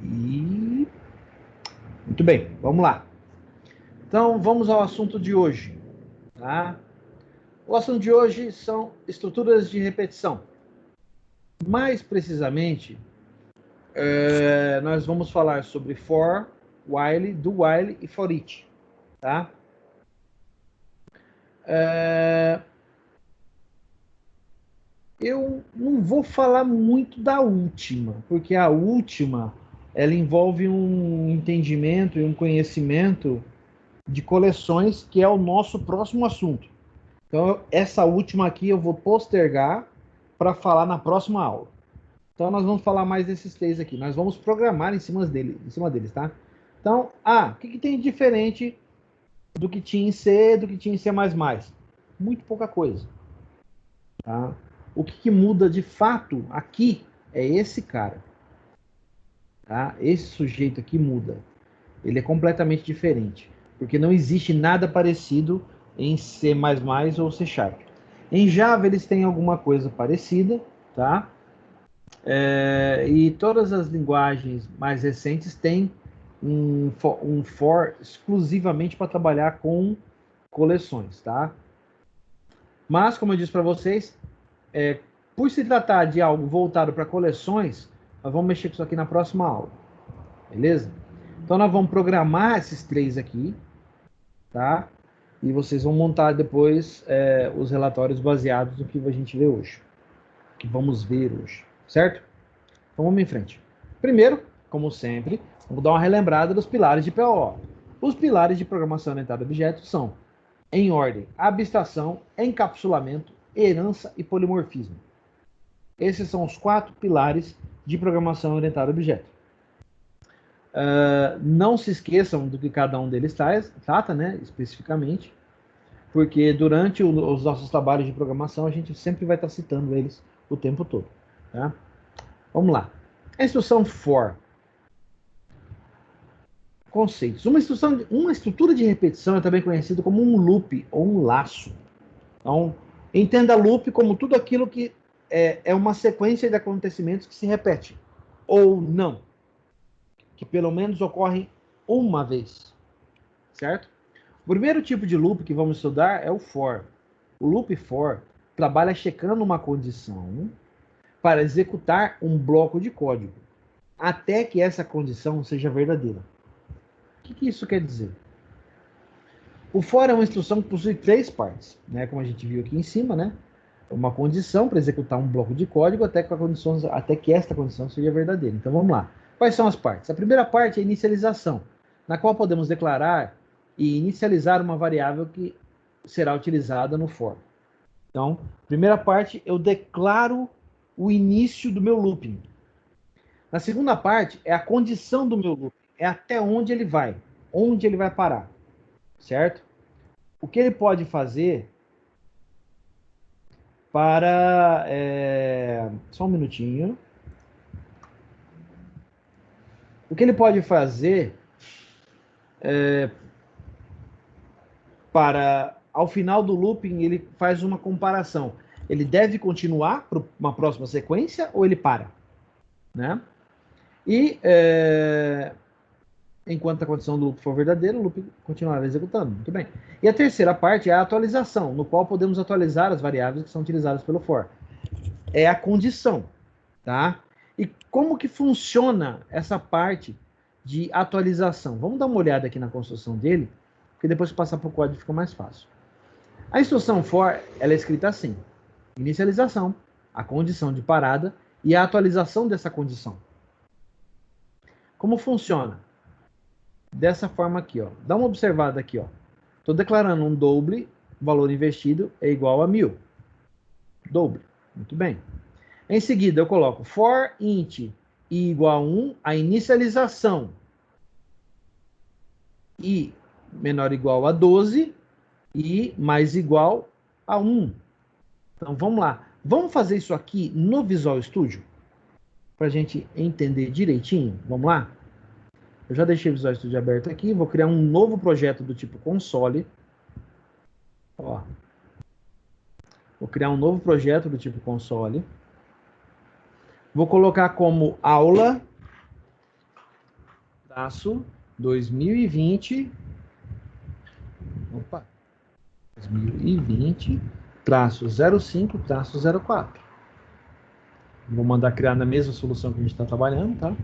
E muito bem, vamos lá. Então, vamos ao assunto de hoje, tá? O assunto de hoje são estruturas de repetição. Mais precisamente, nós vamos falar sobre for, while, do while e for each, tá? Eu não vou falar muito da última, porque a última ela envolve um entendimento e um conhecimento de coleções, que é o nosso próximo assunto. Então, essa última aqui eu vou postergar para falar na próxima aula. Então, nós vamos falar mais desses três aqui. Nós vamos programar em cima deles, tá? Então, o que tem de diferente do que tinha em C, do que tinha em C++? Muito pouca coisa, tá? O que muda de fato aqui é esse cara, tá? Esse sujeito aqui muda. Ele é completamente diferente, porque não existe nada parecido em C++ ou C Sharp. Em Java eles têm alguma coisa parecida, tá? E todas as linguagens mais recentes têm um for exclusivamente para trabalhar com coleções, tá? Mas, como eu disse para vocês, por se tratar de algo voltado para coleções, nós vamos mexer com isso aqui na próxima aula, beleza? Então, nós vamos programar esses três aqui, tá? E vocês vão montar depois os relatórios baseados no que a gente vê hoje, que vamos ver hoje, certo? Então vamos em frente. Primeiro, como sempre, vamos dar uma relembrada dos pilares de PO. Os pilares de programação orientada a objetos são, em ordem, abstração, encapsulamento, herança e polimorfismo. Esses são os 4 pilares de programação orientada a objetos. Não se esqueçam do que cada um deles trata, né, especificamente, porque durante os nossos trabalhos de programação a gente sempre vai estar citando eles o tempo todo. Tá? Vamos lá. A instrução for. Conceitos. Uma estrutura de repetição é também conhecida como um loop ou um laço. Então, entenda loop como tudo aquilo que é uma sequência de acontecimentos que se repete, ou não, que pelo menos ocorrem uma vez, certo? O primeiro tipo de loop que vamos estudar é o for. O loop for trabalha checando uma condição para executar um bloco de código, até que essa condição seja verdadeira. O que isso quer dizer? O for é uma instrução que possui 3 partes, né? Como a gente viu aqui em cima, né? Uma condição para executar um bloco de código até que esta condição seja verdadeira. Então vamos lá. Quais são as partes? A primeira parte é a inicialização, na qual podemos declarar e inicializar uma variável que será utilizada no for. Então, primeira parte, eu declaro o início do meu looping. Na segunda parte, é a condição do meu looping, é até onde ele vai parar, certo? O que ele pode fazer para... Só um minutinho. O que ele pode fazer para, ao final do looping, ele faz uma comparação. Ele deve continuar para uma próxima sequência ou ele para? Né? E enquanto a condição do loop for verdadeira, o loop continuará executando. Muito bem. E a terceira parte é a atualização, no qual podemos atualizar as variáveis que são utilizadas pelo for. É a condição, tá? E como que funciona essa parte de atualização? Vamos dar uma olhada aqui na construção dele, porque depois que passar para o código fica mais fácil. A instrução for, ela é escrita assim: inicialização, a condição de parada e a atualização dessa condição. Como funciona? Dessa forma aqui, ó. Dá uma observada aqui, ó. Estou declarando um double, valor investido é igual a 1000. Double. Muito bem. Em seguida, eu coloco for int i igual a 1, a inicialização i menor ou igual a 12 e mais igual a 1. Então, vamos lá. Vamos fazer isso aqui no Visual Studio? Para a gente entender direitinho. Vamos lá? Eu já deixei o Visual Studio aberto aqui. Vou criar um novo projeto do tipo console. Ó. Vou criar um novo projeto do tipo console. Vou colocar como aula traço 2020, opa, 2020, traço 05, traço 04. Vou mandar criar na mesma solução que a gente está trabalhando, tá?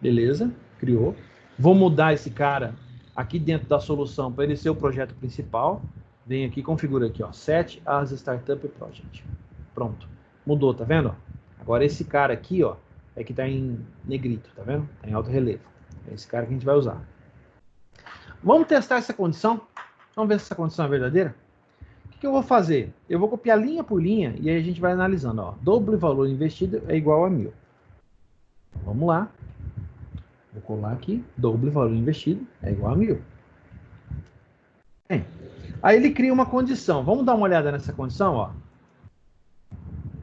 Beleza, criou. Vou mudar esse cara aqui dentro da solução para ele ser o projeto principal. Vem aqui, configura aqui, ó, Set as Startup Project. Pronto. Mudou, tá vendo? Agora esse cara aqui, ó, é que tá em negrito, tá vendo? Tá em alto relevo. É esse cara que a gente vai usar. Vamos testar essa condição? Vamos ver se essa condição é verdadeira? O que eu vou fazer? Eu vou copiar linha por linha e aí a gente vai analisando, ó. Doble valor investido é igual a 1.000. Vamos lá. Vou colar aqui. Doble valor investido é igual a 1.000. Bem, aí ele cria uma condição. Vamos dar uma olhada nessa condição, ó.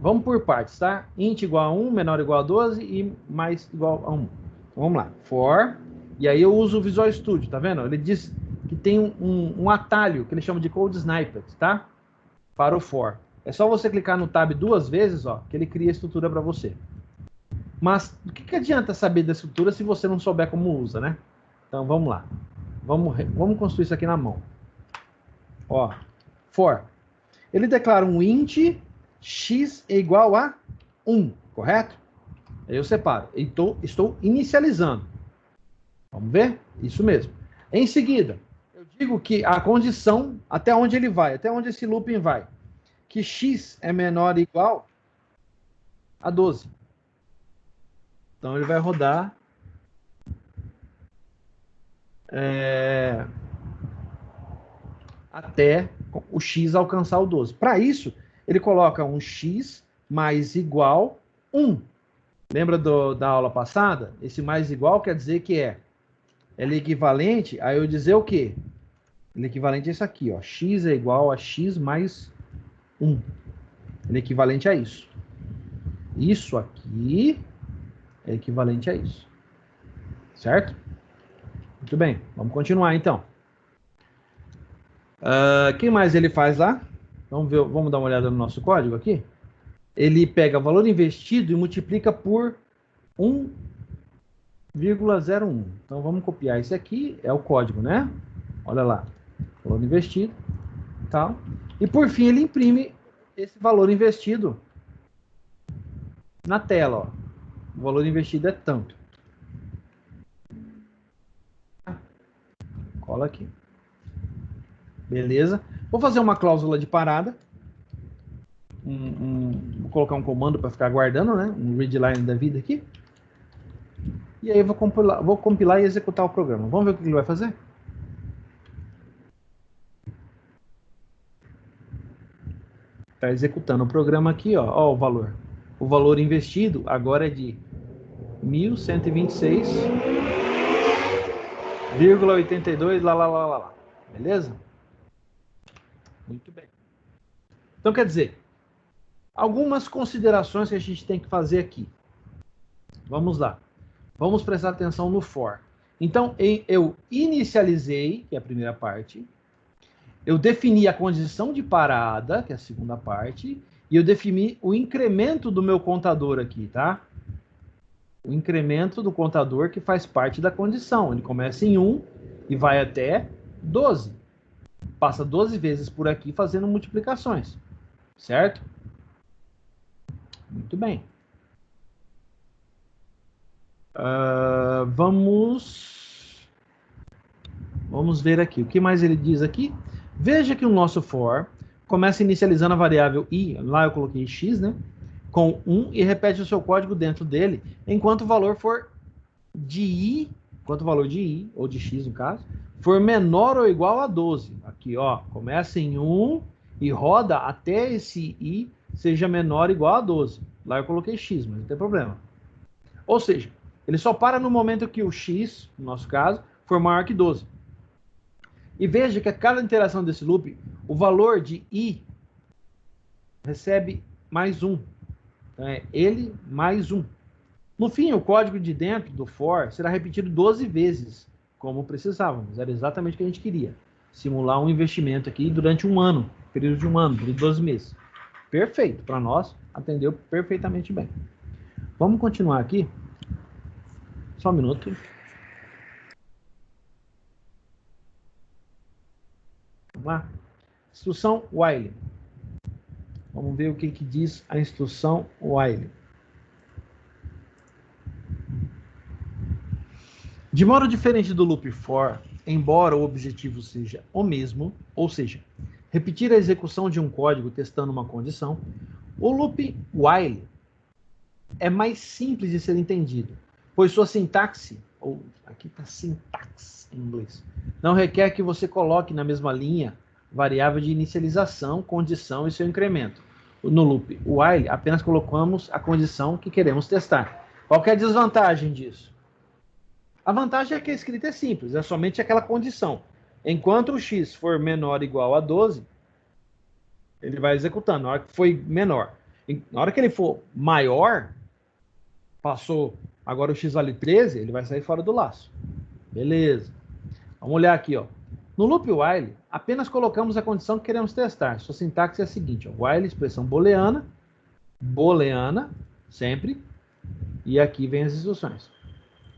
Vamos por partes, tá? Int igual a 1, menor ou igual a 12 e mais igual a 1. Então, vamos lá. For. E aí eu uso o Visual Studio, tá vendo? Ele diz que tem um atalho que ele chama de Code Snippet, tá? Para o for. É só você clicar no tab 2 vezes, ó, que ele cria a estrutura para você. Mas o que adianta saber da estrutura se você não souber como usa, né? Então vamos lá. Vamos construir isso aqui na mão. Ó, for. Ele declara um int x é igual a 1, correto? Aí eu separo. Estou inicializando. Vamos ver? Isso mesmo. Em seguida, eu digo que a condição, até onde ele vai, até onde esse looping vai, que x é menor ou igual a 12. Então ele vai rodar até o x alcançar o 12. Para isso, ele coloca um x mais igual 1. Lembra da aula passada? Esse mais igual quer dizer que ele é equivalente a eu dizer o quê? Ele é equivalente a isso aqui, ó. X é igual a x mais 1. Ele é equivalente a isso. Isso aqui é equivalente a isso. Certo? Muito bem. Vamos continuar, então. O que mais ele faz lá? Vamos dar uma olhada no nosso código aqui. Ele pega o valor investido e multiplica por 1,01. Então, vamos copiar esse aqui. É o código, né? Olha lá. Valor investido. Tal. E, por fim, ele imprime esse valor investido na tela. Ó. O valor investido é tanto. Cola aqui. Beleza? Vou fazer uma cláusula de parada. Vou colocar um comando para ficar guardando, né? Um readline da vida aqui. E aí eu vou compilar e executar o programa. Vamos ver o que ele vai fazer? Está executando o programa aqui, ó. Ó o valor. O valor investido agora é de 1.126,82 lá. Beleza? Muito bem. Então, quer dizer, algumas considerações que a gente tem que fazer aqui. Vamos lá. Vamos prestar atenção no for. Então, eu inicializei, que é a primeira parte. Eu defini a condição de parada, que é a segunda parte. E eu defini o incremento do meu contador aqui, tá? O incremento do contador que faz parte da condição. Ele começa em 1 e vai até 12. Passa 12 vezes por aqui fazendo multiplicações. Certo? Muito bem. Vamos ver aqui. O que mais ele diz aqui? Veja que o nosso for começa inicializando a variável i. Lá eu coloquei x, né? Com 1 e repete o seu código dentro dele, enquanto o valor for de i, enquanto o valor de i, ou de x no caso, for menor ou igual a 12. Aqui, ó, começa em 1 e roda até esse i seja menor ou igual a 12. Lá eu coloquei x, mas não tem problema. Ou seja, ele só para no momento que o x, no nosso caso, for maior que 12. E veja que a cada interação desse loop, o valor de i recebe mais 1. Então, é ele mais 1. No fim, o código de dentro do for será repetido 12 vezes, como precisávamos. Era exatamente o que a gente queria. Simular um investimento aqui durante um ano, período de um ano, de 12 meses. Perfeito. Para nós, atendeu perfeitamente bem. Vamos continuar aqui. Só um minuto. lá? Instrução while. Vamos ver o que diz a instrução while. De modo diferente do loop for, embora o objetivo seja o mesmo, ou seja, repetir a execução de um código testando uma condição, o loop while é mais simples de ser entendido, pois sua sintaxe, ou aqui está sintaxe em inglês, não requer que você coloque na mesma linha variável de inicialização, condição e seu incremento. No loop while, apenas colocamos a condição que queremos testar. Qual que é a desvantagem disso? A vantagem é que a escrita é simples, é somente aquela condição. Enquanto o x for menor ou igual a 12, ele vai executando. Na hora que foi menor. Na hora que ele for maior, passou, agora o x vale 13, ele vai sair fora do laço. Beleza. Vamos olhar aqui, ó. No loop while, apenas colocamos a condição que queremos testar. Sua sintaxe é a seguinte, ó. While, expressão booleana, sempre, e aqui vem as instruções.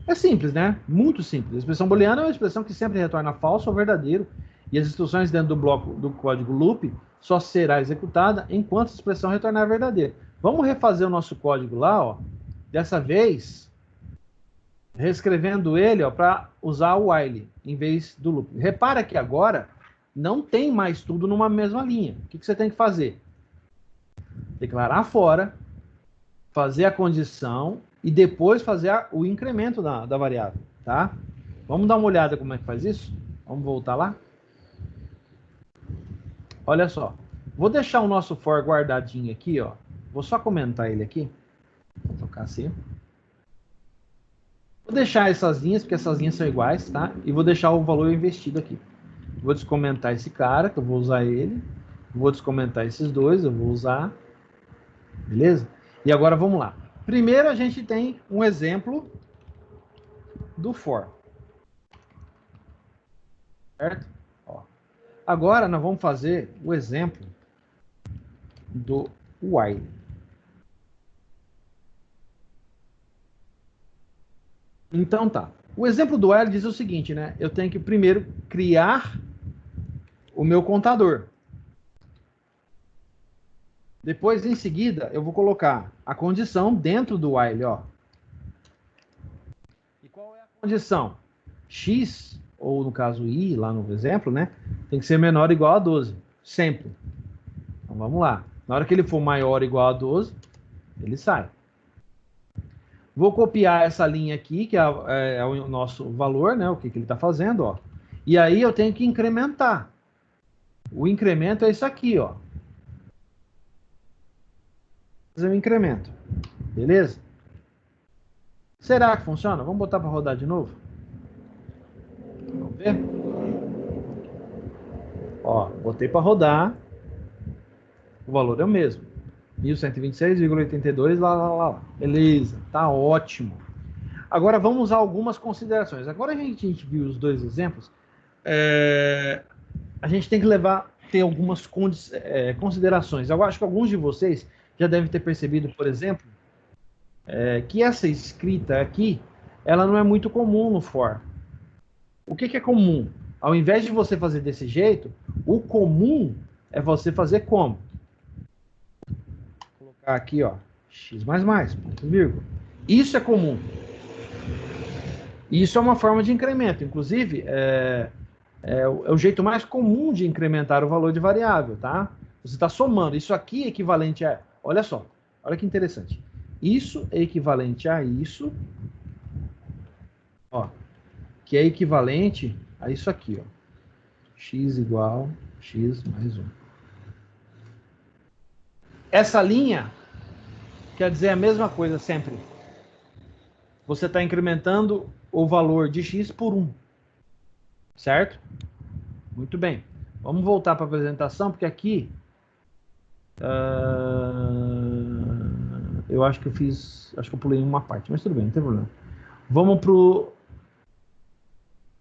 É simples, né? Muito simples. A expressão booleana é uma expressão que sempre retorna falso ou verdadeiro, e as instruções dentro do bloco do código loop só será executada enquanto a expressão retornar verdadeira. Vamos refazer o nosso código lá, ó. Dessa vez, reescrevendo ele para usar o while em vez do loop. Repara que agora não tem mais tudo numa mesma linha. O que você tem que fazer? Declarar fora, fazer a condição e depois fazer o incremento da variável, tá? Vamos dar uma olhada como é que faz isso? Vamos voltar lá? Olha só. Vou deixar o nosso for guardadinho aqui, ó. Vou só comentar ele aqui. Vou tocar assim. Vou deixar essas linhas, porque essas linhas são iguais, tá? E vou deixar o valor investido aqui. Vou descomentar esse cara, que eu vou usar ele. Vou descomentar esses dois, eu vou usar. Beleza? E agora vamos lá. Primeiro a gente tem um exemplo do for. Certo? Ó. Agora nós vamos fazer o exemplo do while. Então tá. O exemplo do while diz o seguinte, né? Eu tenho que primeiro criar o meu contador. Depois, em seguida, eu vou colocar a condição dentro do while, ó. E qual é a condição? X, ou no caso I, lá no exemplo, né? Tem que ser menor ou igual a 12. Sempre. Então vamos lá. Na hora que ele for maior ou igual a 12, ele sai. Vou copiar essa linha aqui, que é o nosso valor, né? O que ele está fazendo, ó. E aí eu tenho que incrementar. O incremento é isso aqui, ó. Fazer um incremento. Beleza? Será que funciona? Vamos botar para rodar de novo? Vamos ver? Ó, botei para rodar. O valor é o mesmo. 1126,82, lá. Beleza, tá ótimo. Agora vamos usar algumas considerações. Agora a gente viu os dois exemplos. A gente tem que ter algumas considerações. Eu acho que alguns de vocês já devem ter percebido, por exemplo, que essa escrita aqui, ela não é muito comum no for. O que é comum? Ao invés de você fazer desse jeito, o comum é você fazer como? Vou colocar aqui, ó, x++, ponto, vírgula. Isso é comum. Isso é uma forma de incremento. Inclusive, é o jeito mais comum de incrementar o valor de variável, tá? Você está somando. Isso aqui é equivalente a... Olha só, olha que interessante. Isso é equivalente a isso, ó, que é equivalente a isso aqui, ó. X igual x mais 1. Essa linha quer dizer a mesma coisa sempre. Você está incrementando o valor de x por 1. Certo? Muito bem. Vamos voltar para a apresentação, porque aqui eu acho que eu pulei uma parte, mas tudo bem, não tem problema. Vamos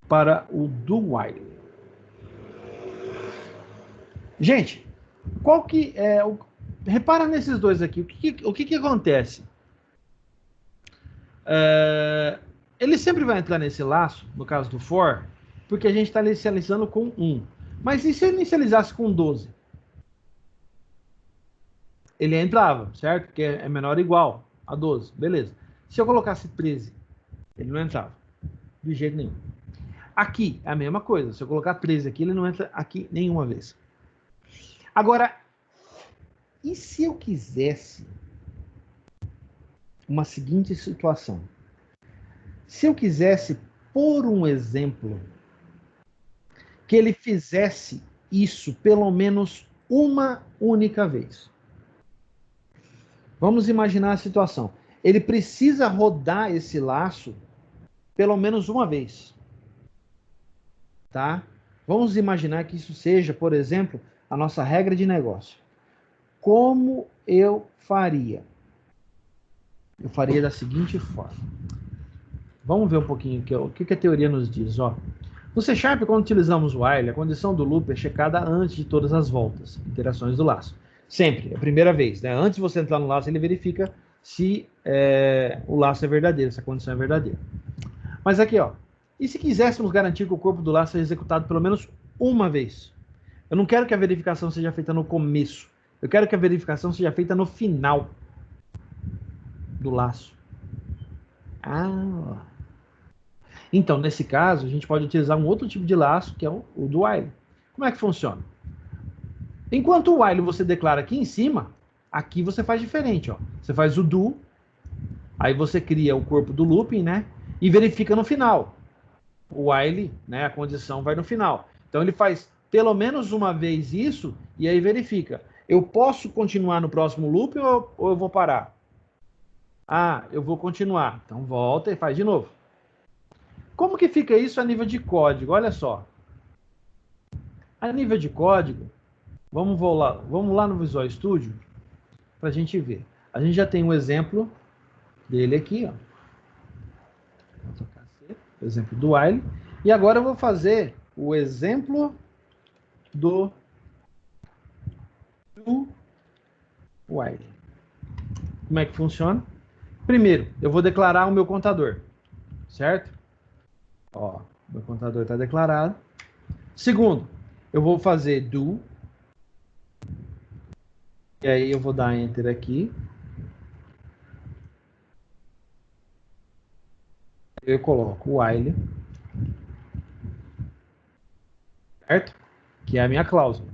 para o do while. Gente, qual que é repara nesses dois aqui, o que acontece? Ele sempre vai entrar nesse laço, no caso do for, porque a gente está inicializando com 1. Mas e se eu inicializasse com 12? Ele entrava, certo? Porque é menor ou igual a 12, beleza. Se eu colocasse 13, ele não entrava, de jeito nenhum. Aqui é a mesma coisa, se eu colocar 13 aqui, ele não entra aqui nenhuma vez. Agora, e se eu quisesse uma seguinte situação? Se eu quisesse, por um exemplo, que ele fizesse isso pelo menos uma única vez. Vamos imaginar a situação. Ele precisa rodar esse laço pelo menos uma vez. Tá? Vamos imaginar que isso seja, por exemplo, a nossa regra de negócio. Como eu faria? Eu faria da seguinte forma. Vamos ver um pouquinho o que a teoria nos diz. Ó. No C Sharp, quando utilizamos o while, a condição do loop é checada antes de todas as voltas, iterações do laço. Sempre, é a primeira vez. Né? Antes de você entrar no laço, ele verifica se o laço é verdadeiro, se a condição é verdadeira. Mas aqui, ó. E se quiséssemos garantir que o corpo do laço seja executado pelo menos uma vez? Eu não quero que a verificação seja feita no começo. Eu quero que a verificação seja feita no final do laço. Ah. Então, nesse caso, a gente pode utilizar um outro tipo de laço, que é o do while. Como é que funciona? Enquanto o while você declara aqui em cima, aqui você faz diferente. Ó. Você faz o do, aí você cria o corpo do looping, né? E verifica no final. O while, né? A condição vai no final. Então, ele faz pelo menos uma vez isso e aí verifica. Eu posso continuar no próximo loop ou eu vou parar? Ah, eu vou continuar. Então, volta e faz de novo. Como que fica isso a nível de código? Olha só. A nível de código, vamos lá no Visual Studio para a gente ver. A gente já tem um exemplo dele aqui, ó. O exemplo do while. E agora eu vou fazer o exemplo do while. Como é que funciona? Primeiro, eu vou declarar o meu contador, certo? Ó, meu contador está declarado. Segundo, eu vou fazer do. E aí eu vou dar Enter aqui. Eu coloco o while. Certo? Que é a minha cláusula.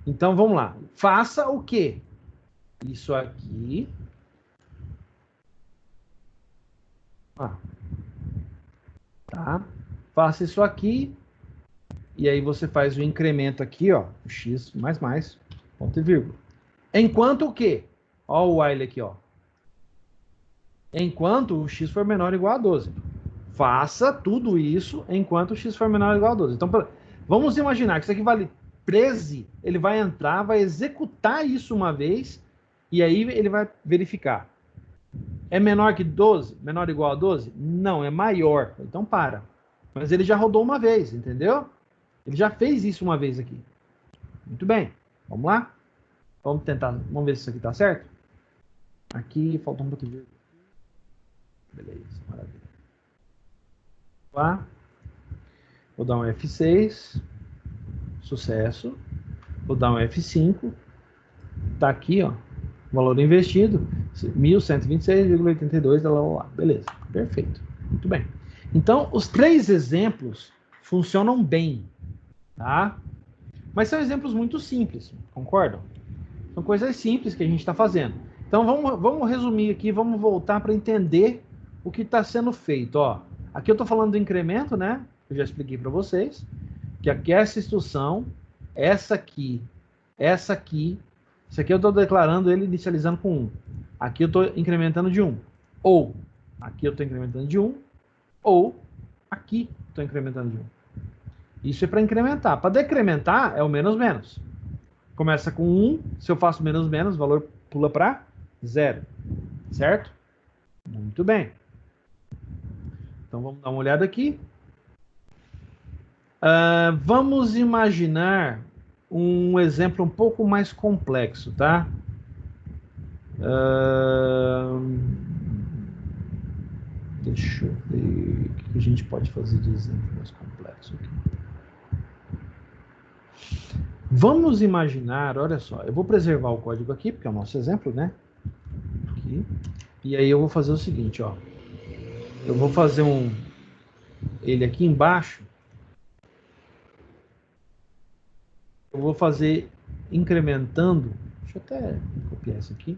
Então, vamos lá. Faça o quê? Isso aqui. Tá? Faça isso aqui. E aí você faz o incremento aqui, ó. O x mais, ponto e vírgula. Enquanto o quê? Ó o while aqui, ó. Enquanto o x for menor ou igual a 12. Faça tudo isso enquanto o x for menor ou igual a 12. Então, vamos imaginar que isso aqui vale 13. Ele vai entrar, vai executar isso uma vez. E aí ele vai verificar. É menor que 12? Menor ou igual a 12? Não, é maior. Então para. Mas ele já rodou uma vez, entendeu? Ele já fez isso uma vez aqui. Muito bem. Vamos lá? Vamos tentar. Vamos ver se isso aqui está certo? Aqui faltou um botão. Beleza, maravilha. Lá. Vou dar um F6. Sucesso. Vou dar um F5. Tá aqui, ó. Valor investido. 1.126,82. Lá, lá, lá. Beleza. Perfeito. Muito bem. Então, os três exemplos funcionam bem. Tá? Mas são exemplos muito simples. Concordam? São coisas simples que a gente está fazendo. Então, vamos resumir aqui. Vamos voltar para entender o que está sendo feito. Ó, aqui eu estou falando do incremento, né? Eu já expliquei para vocês. Que aqui essa instrução, essa aqui, isso aqui eu estou declarando ele inicializando com 1. Aqui eu estou incrementando de 1. Ou, aqui eu estou incrementando de 1. Ou, aqui estou incrementando de 1. Isso é para incrementar. Para decrementar, é o menos menos. Começa com 1. Se eu faço menos menos, o valor pula para 0. Certo? Muito bem. Então, vamos dar uma olhada aqui. Vamos imaginar um exemplo um pouco mais complexo, tá? Deixa eu ver o que a gente pode fazer de exemplo mais complexo aqui. Vamos imaginar, olha só, eu vou preservar o código aqui, porque é o nosso exemplo, né? Aqui. E aí eu vou fazer o seguinte, ó. Eu vou fazer ele aqui embaixo. Eu vou fazer incrementando. Deixa eu até copiar isso aqui.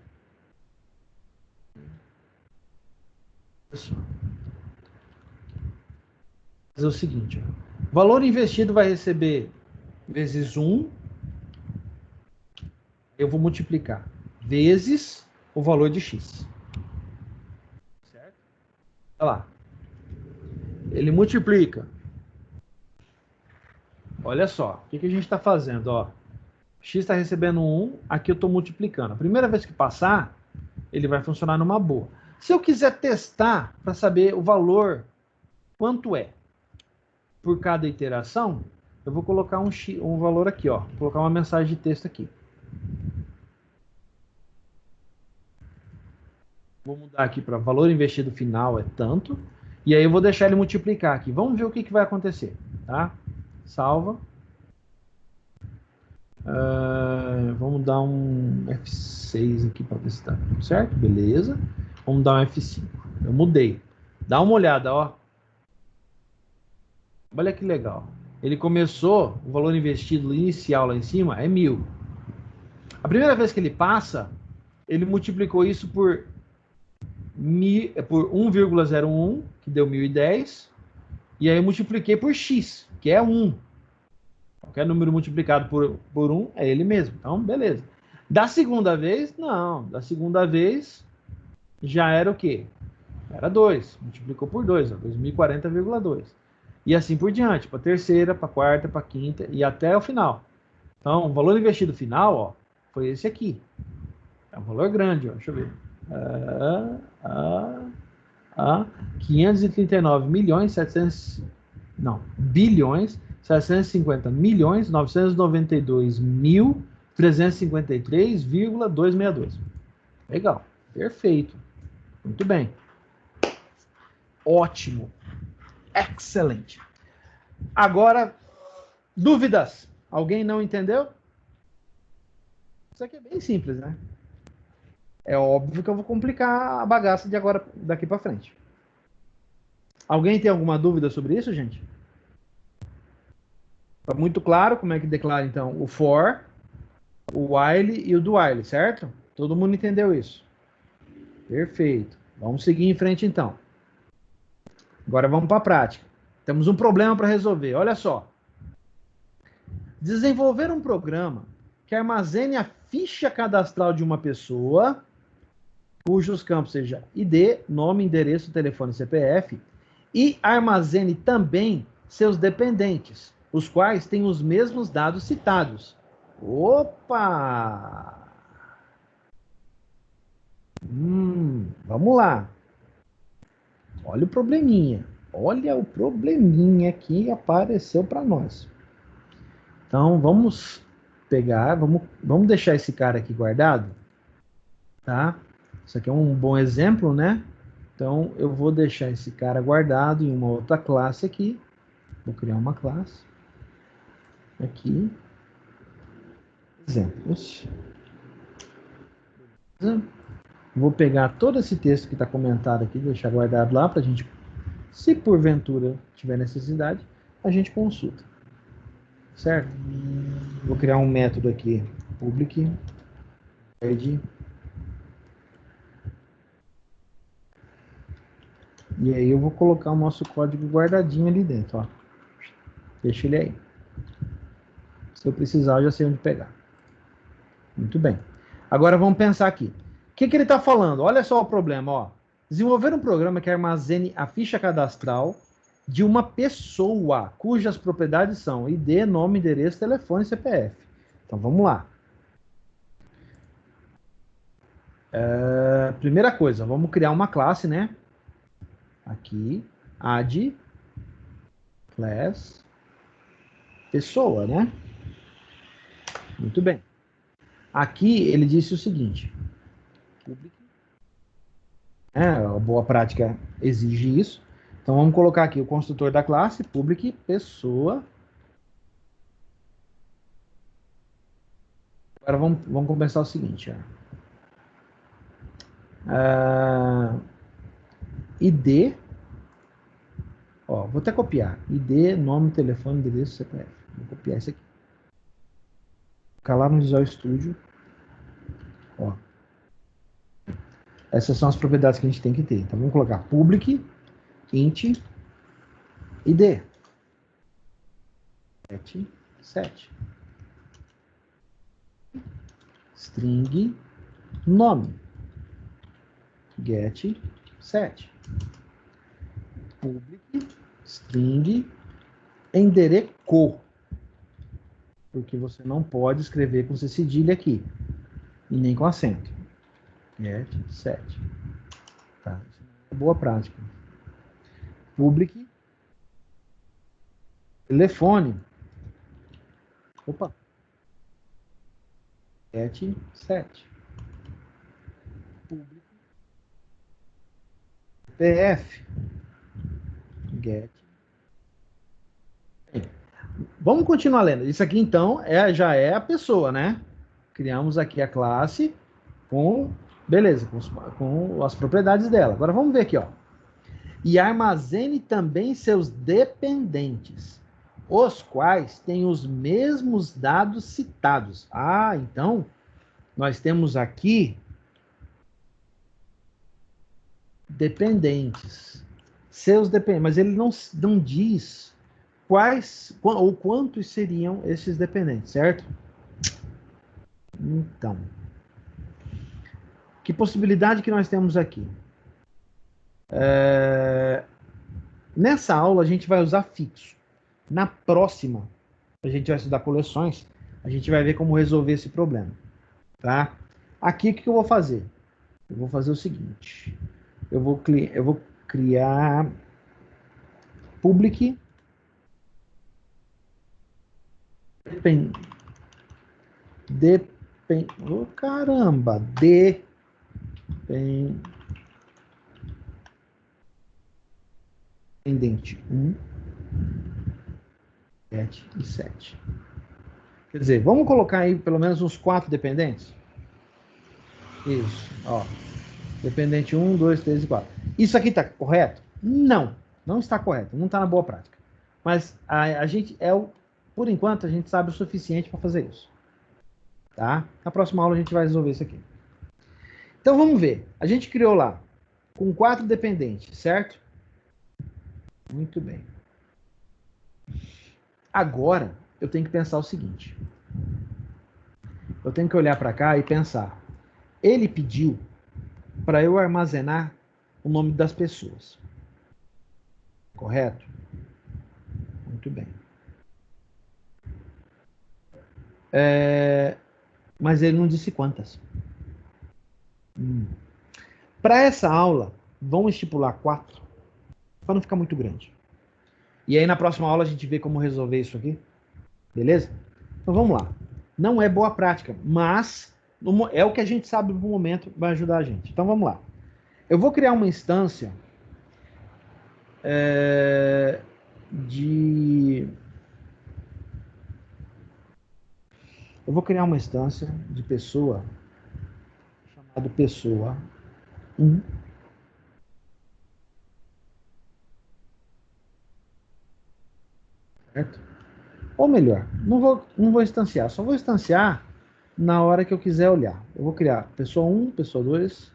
Pessoal, fazer o seguinte, ó. Valor investido vai receber vezes 1. Eu vou multiplicar vezes o valor de x. Certo? Olha lá. Ele multiplica. Olha só, o que a gente está fazendo? Ó, x está recebendo 1, aqui eu estou multiplicando. A primeira vez que passar, ele vai funcionar numa boa. Se eu quiser testar para saber o valor, quanto é por cada iteração, eu vou colocar um valor aqui, ó. Vou colocar uma mensagem de texto aqui. Vou mudar aqui para valor investido final é tanto. E aí eu vou deixar ele multiplicar aqui. Vamos ver o que vai acontecer, tá? Salva. Vamos dar um F6 aqui para ver se tá tudo certo. Beleza. Vamos dar um F5. Eu mudei. Dá uma olhada, ó. Olha que legal. Ele começou, o valor investido inicial lá em cima é 1.000. A primeira vez que ele passa, ele multiplicou isso por 1,01, que deu 1.010. E aí eu multipliquei por x, que é 1. Qualquer número multiplicado por 1 é ele mesmo. Então, beleza. Da segunda vez, não. Da segunda vez, já era o quê? Era 2. Multiplicou por 2, 2040,2. E assim por diante, para a terceira, para a quarta, para a quinta e até o final. Então, o valor investido final, ó, foi esse aqui. É um valor grande, ó. Deixa eu ver. 539 milhões, 700... Não, bilhões, 750 milhões, 992 mil, 353,262. Legal, perfeito. Muito bem. Ótimo. Excelente. Agora, dúvidas? Alguém não entendeu? Isso aqui é bem simples, né? É óbvio que eu vou complicar a bagaça de agora, daqui para frente. Alguém tem alguma dúvida sobre isso, gente? Tá muito claro como é que declara, então, o for, o while e o do while, certo? Todo mundo entendeu isso? Perfeito. Vamos seguir em frente, então. Agora vamos para a prática. Temos um problema para resolver. Olha só. Desenvolver um programa que armazene a ficha cadastral de uma pessoa, cujos campos sejam ID, nome, endereço, telefone, CPF, e armazene também seus dependentes, os quais têm os mesmos dados citados. Opa! Vamos lá. Olha o probleminha. Olha o probleminha que apareceu para nós. Então, vamos pegar, vamos deixar esse cara aqui guardado, tá? Isso aqui é um bom exemplo, né? Então, eu vou deixar esse cara guardado em uma outra classe aqui. Vou criar uma classe. Aqui. Exemplos. Vou pegar todo esse texto que está comentado aqui, deixar guardado lá, para a gente, se porventura tiver necessidade, a gente consulta. Certo? Vou criar um método aqui, public, id. E aí eu vou colocar o nosso código guardadinho ali dentro, ó. Deixa ele aí. Se eu precisar, eu já sei onde pegar. Muito bem. Agora vamos pensar aqui. O que ele está falando? Olha só o problema, ó. Desenvolver um programa que armazene a ficha cadastral de uma pessoa, cujas propriedades são ID, nome, endereço, telefone e CPF. Então vamos lá. Primeira coisa, vamos criar uma classe, né? Aqui, add class pessoa, né? Muito bem. Aqui ele disse o seguinte: a boa prática exige isso. Então vamos colocar aqui o construtor da classe, public pessoa. Agora vamos começar o seguinte. ID, ó, vou até copiar. ID, nome, telefone, endereço, CPF. Vou copiar isso aqui. Vou ficar lá no Visual Studio. Ó. Essas são as propriedades que a gente tem que ter. Então vamos colocar public, int, ID. 7. String, nome. Get, 7. Public, string, endereço. Porque você não pode escrever com C cedilha aqui. E nem com acento. Get, 7. Tá. Isso é boa prática. Public, telefone. Opa. Get, 7. Public, PF. Get. Bem, vamos continuar lendo. Isso aqui, então, já é a pessoa, né? Criamos aqui a classe com... Beleza, com as propriedades dela. Agora vamos ver aqui, ó. E armazene também seus dependentes, os quais têm os mesmos dados citados. Ah, então, nós temos aqui dependentes. Seus dependentes, mas ele não diz quais ou quantos seriam esses dependentes, certo? Então, que possibilidade que nós temos aqui? Nessa aula a gente vai usar fixo. Na próxima, a gente vai estudar coleções, a gente vai ver como resolver esse problema. Tá? Aqui, o que eu vou fazer? Eu vou fazer o seguinte. Eu vou criar public oh, caramba, dependente 1, 7 e 7. Quer dizer, vamos colocar aí pelo menos uns 4 dependentes? Isso, ó. Dependente 1, 2, 3 e 4. Isso aqui está correto? Não, não está correto, não está na boa prática. Mas a gente por enquanto, a gente sabe o suficiente para fazer isso. Tá? Na próxima aula a gente vai resolver isso aqui. Então vamos ver. A gente criou lá com 4 dependentes, certo? Muito bem. Agora eu tenho que pensar o seguinte. Eu tenho que olhar para cá e pensar. Ele pediu para eu armazenar o nome das pessoas. Correto? Muito bem. Mas ele não disse quantas. Para essa aula, vamos estipular 4, para não ficar muito grande. E aí na próxima aula a gente vê como resolver isso aqui. Beleza? Então vamos lá. Não é boa prática, mas é o que a gente sabe no momento, vai ajudar a gente. Então vamos lá. Eu vou criar uma instância Eu vou criar uma instância de pessoa chamada pessoa 1. Certo? Ou melhor, não vou instanciar, só vou instanciar na hora que eu quiser olhar. Eu vou criar pessoa 1, pessoa 2.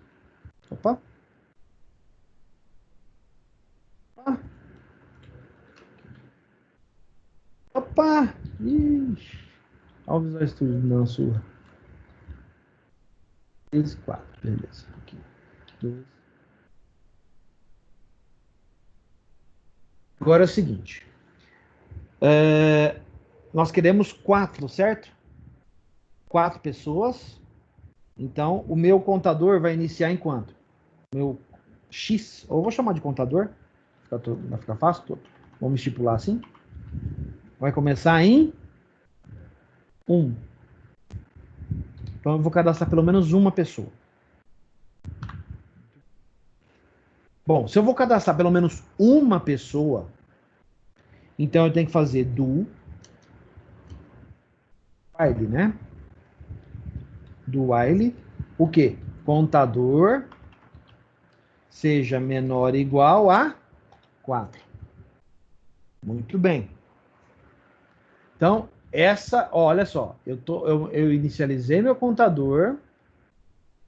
Opa. Opa! Ixi. Olha o Visual Studio na sua. 3, 4, beleza. Aqui. 2. Agora é o seguinte. Nós queremos 4, certo? 4 pessoas. Então, o meu contador vai iniciar em quanto? Meu X, ou eu vou chamar de contador, vai ficar fácil. Vamos estipular assim. Vai começar em 1. Então, eu vou cadastrar pelo menos uma pessoa. Bom, se eu vou cadastrar pelo menos uma pessoa, então eu tenho que fazer do file, né? do while, o quê? Contador seja menor ou igual a 4. Muito bem. Então, olha só, eu inicializei meu contador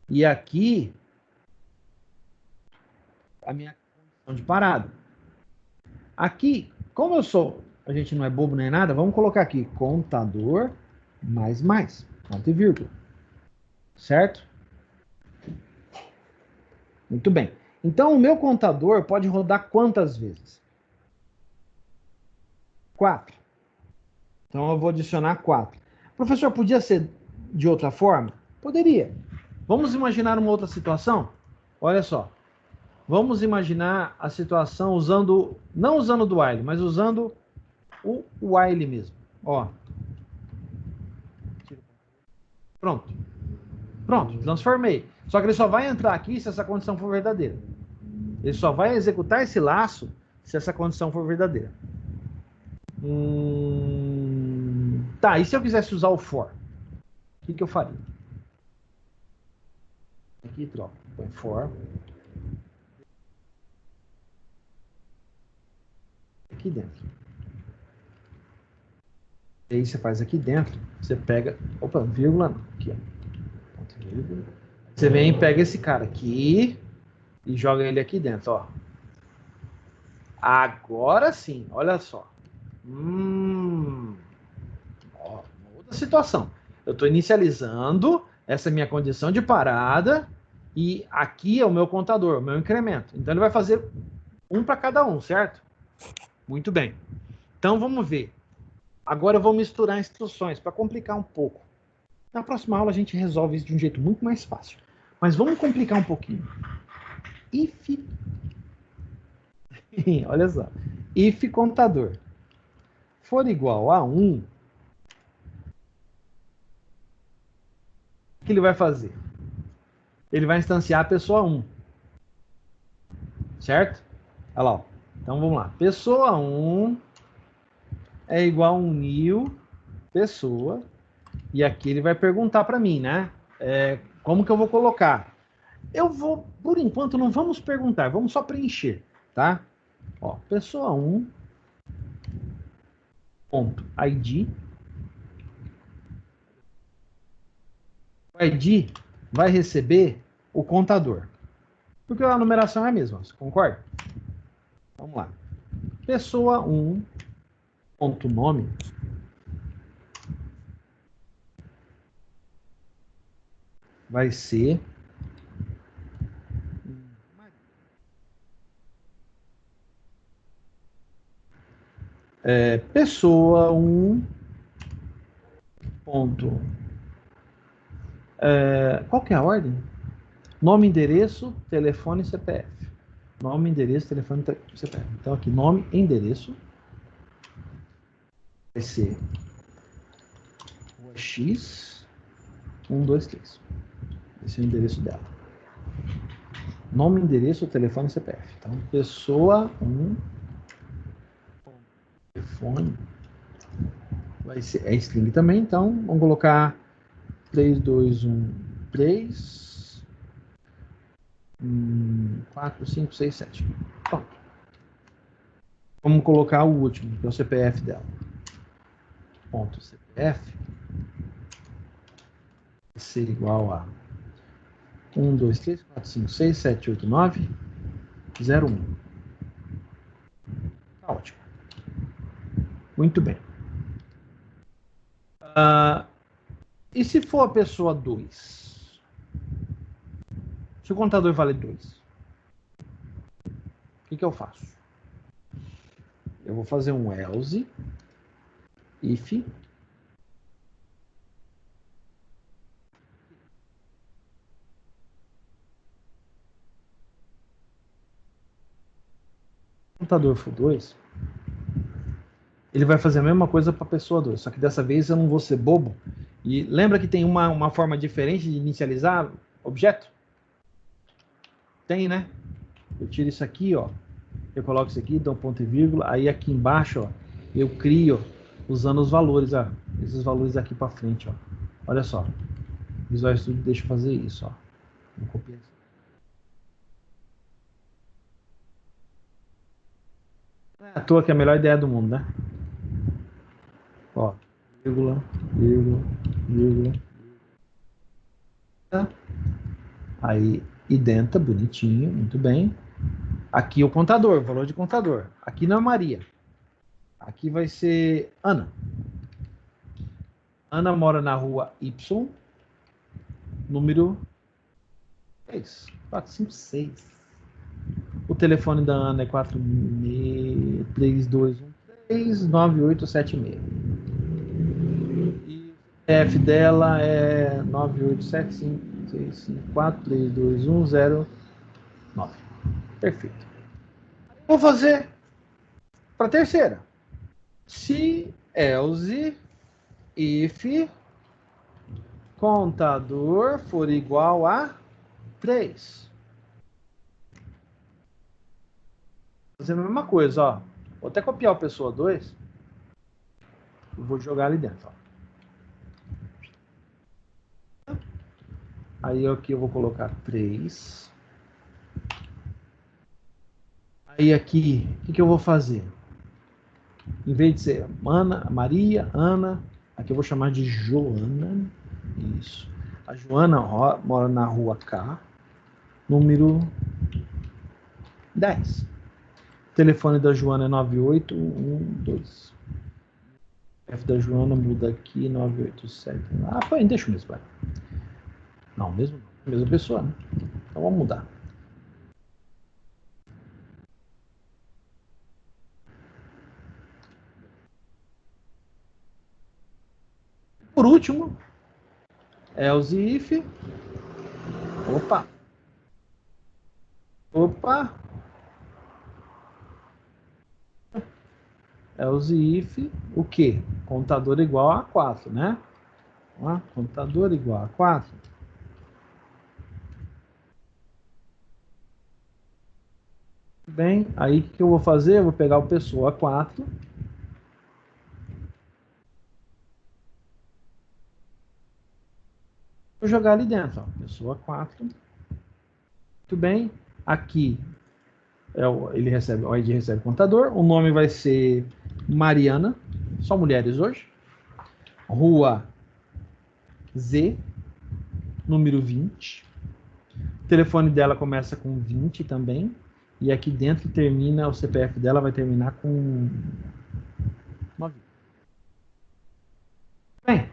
e aqui a minha condição de parada. Aqui, como a gente não é bobo nem nada, vamos colocar aqui contador mais, ponto e vírgula. Certo? Muito bem. Então, o meu contador pode rodar quantas vezes? 4. Então, eu vou adicionar 4. Professor, podia ser de outra forma? Poderia. Vamos imaginar uma outra situação? Olha só. Vamos imaginar a situação não usando o do while, mas usando o while mesmo. Ó. Pronto. Pronto, transformei. Só que ele só vai entrar aqui se essa condição for verdadeira. Ele só vai executar esse laço se essa condição for verdadeira. Tá, e se eu quisesse usar o for? O que eu faria? Aqui troca. Põe for. Aqui dentro. E aí você faz aqui dentro, você pega... Opa, vírgula não. Aqui, ó. Ponto, vírgula. Você vem e pega esse cara aqui e joga ele aqui dentro, ó. Agora sim, olha só. Ó, outra situação. Eu estou inicializando essa minha condição de parada e aqui é o meu contador, o meu incremento. Então ele vai fazer um para cada um, certo? Muito bem. Então vamos ver. Agora eu vou misturar instruções para complicar um pouco. Na próxima aula a gente resolve isso de um jeito muito mais fácil. Mas vamos complicar um pouquinho. If... Olha só. If contador for igual a 1, o que ele vai fazer? Ele vai instanciar a pessoa 1. Certo? Olha lá. Ó. Então vamos lá. Pessoa 1 é igual a 1 new pessoa. E aqui ele vai perguntar para mim, né? Como que eu vou colocar? Eu vou, por enquanto, não vamos perguntar, vamos só preencher, tá? Ó, pessoa 1 ponto ID. O ID vai receber o contador. Porque a numeração é a mesma, você concorda? Vamos lá. Pessoa 1 ponto nome vai ser pessoa 1 ponto qual que é a ordem? Nome, endereço, telefone e CPF. Nome, endereço, telefone e CPF. Então aqui, nome, endereço vai ser X 1, 2, 3. Esse é o endereço dela. Nome, endereço, telefone e CPF. Então, pessoa 1 telefone vai ser string também, então vamos colocar 3, 2, 1, 3 4, 5, 6, 7. Pronto. Vamos colocar o último, que é o CPF dela. Ponto CPF vai ser igual a 1, 2, 3, 4, 5, 6, 7, 8, 9, 0, 1. Tá ótimo. Muito bem. E se for a pessoa 2? Se o contador vale 2, o que eu faço? Eu vou fazer um else if o contador for 2, ele vai fazer a mesma coisa para a pessoa 2, só que dessa vez eu não vou ser bobo. E lembra que tem uma forma diferente de inicializar objeto? Tem, né? Eu tiro isso aqui, ó. Eu coloco isso aqui, dou um ponto e vírgula. Aí aqui embaixo, ó, eu crio usando os valores, ó. Esses valores aqui para frente, ó. Olha só. Visual Studio deixa eu fazer isso, ó. Vou copiar isso. Não é à toa que é a melhor ideia do mundo, né? Ó, vírgula, vírgula, vírgula. Aí, identa, bonitinho, muito bem. Aqui o contador, o valor de contador. Aqui não é Maria. Aqui vai ser Ana. Ana mora na rua Y, número 6, 456. O telefone da Ana é 3213-9876. E o CPF dela é 9875-654-3210-9. Perfeito. Vou fazer para a terceira. Se else if contador for igual a 3. Fazer a mesma coisa, ó. Vou até copiar o pessoa 2 e vou jogar ali dentro, ó. Aí aqui eu vou colocar 3. Aí aqui, o que eu vou fazer? Em vez de ser Ana, Maria, Ana, aqui eu vou chamar de Joana. Isso. A Joana mora na rua K, número 10. O telefone da Joana é 9812. O F da Joana muda aqui, 987. Ah, põe, deixa o mesmo, vai. Não, mesmo não. Mesma pessoa, né? Então vamos mudar. Por último, else if. Opa! Opa! Else if o quê? Contador igual a 4, né? Ó, contador igual a 4. Bem, aí o que eu vou fazer? Eu vou pegar o pessoa 4. Vou jogar ali dentro, ó. Pessoa 4. Muito bem. Aqui ele recebe, o ID recebe contador. O nome vai ser Mariana. Só mulheres hoje. Rua Z, número 20. O telefone dela começa com 20 também. E aqui dentro termina, o CPF dela vai terminar com 9. Bem,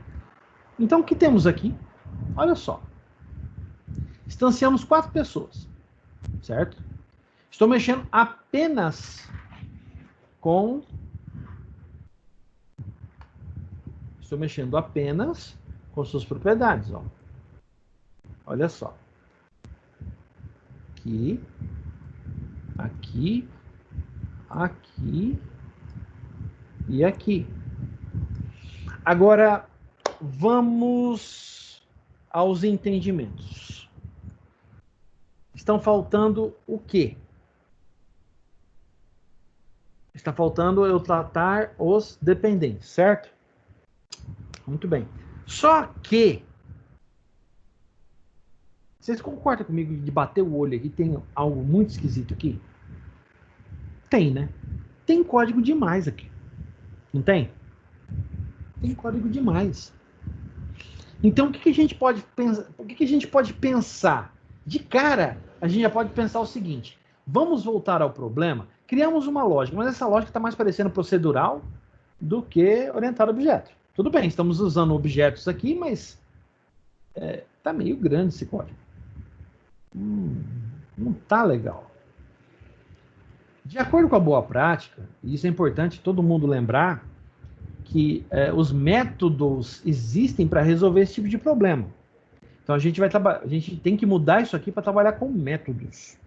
então o que temos aqui? Olha só. Instanciamos 4 pessoas, certo? Estou mexendo apenas com... Estou mexendo apenas com suas propriedades, ó. Olha só. Aqui, aqui, aqui e aqui. Agora, vamos aos entendimentos. Estão faltando o quê? Está faltando eu tratar os dependentes, certo? Muito bem. Só que vocês concordam comigo de bater o olho aqui? Tem algo muito esquisito aqui? Tem, né? Tem código demais aqui. Não tem? Tem código demais. Então, o que a gente pode pensar? O que a gente pode pensar? De cara, a gente já pode pensar o seguinte: vamos voltar ao problema. Criamos uma lógica, mas essa lógica está mais parecendo procedural do que orientada a objeto. Tudo bem, estamos usando objetos aqui, mas está meio grande esse código. Não está legal. De acordo com a boa prática, e isso é importante todo mundo lembrar, que os métodos existem para resolver esse tipo de problema. Então a gente tem que mudar isso aqui para trabalhar com métodos.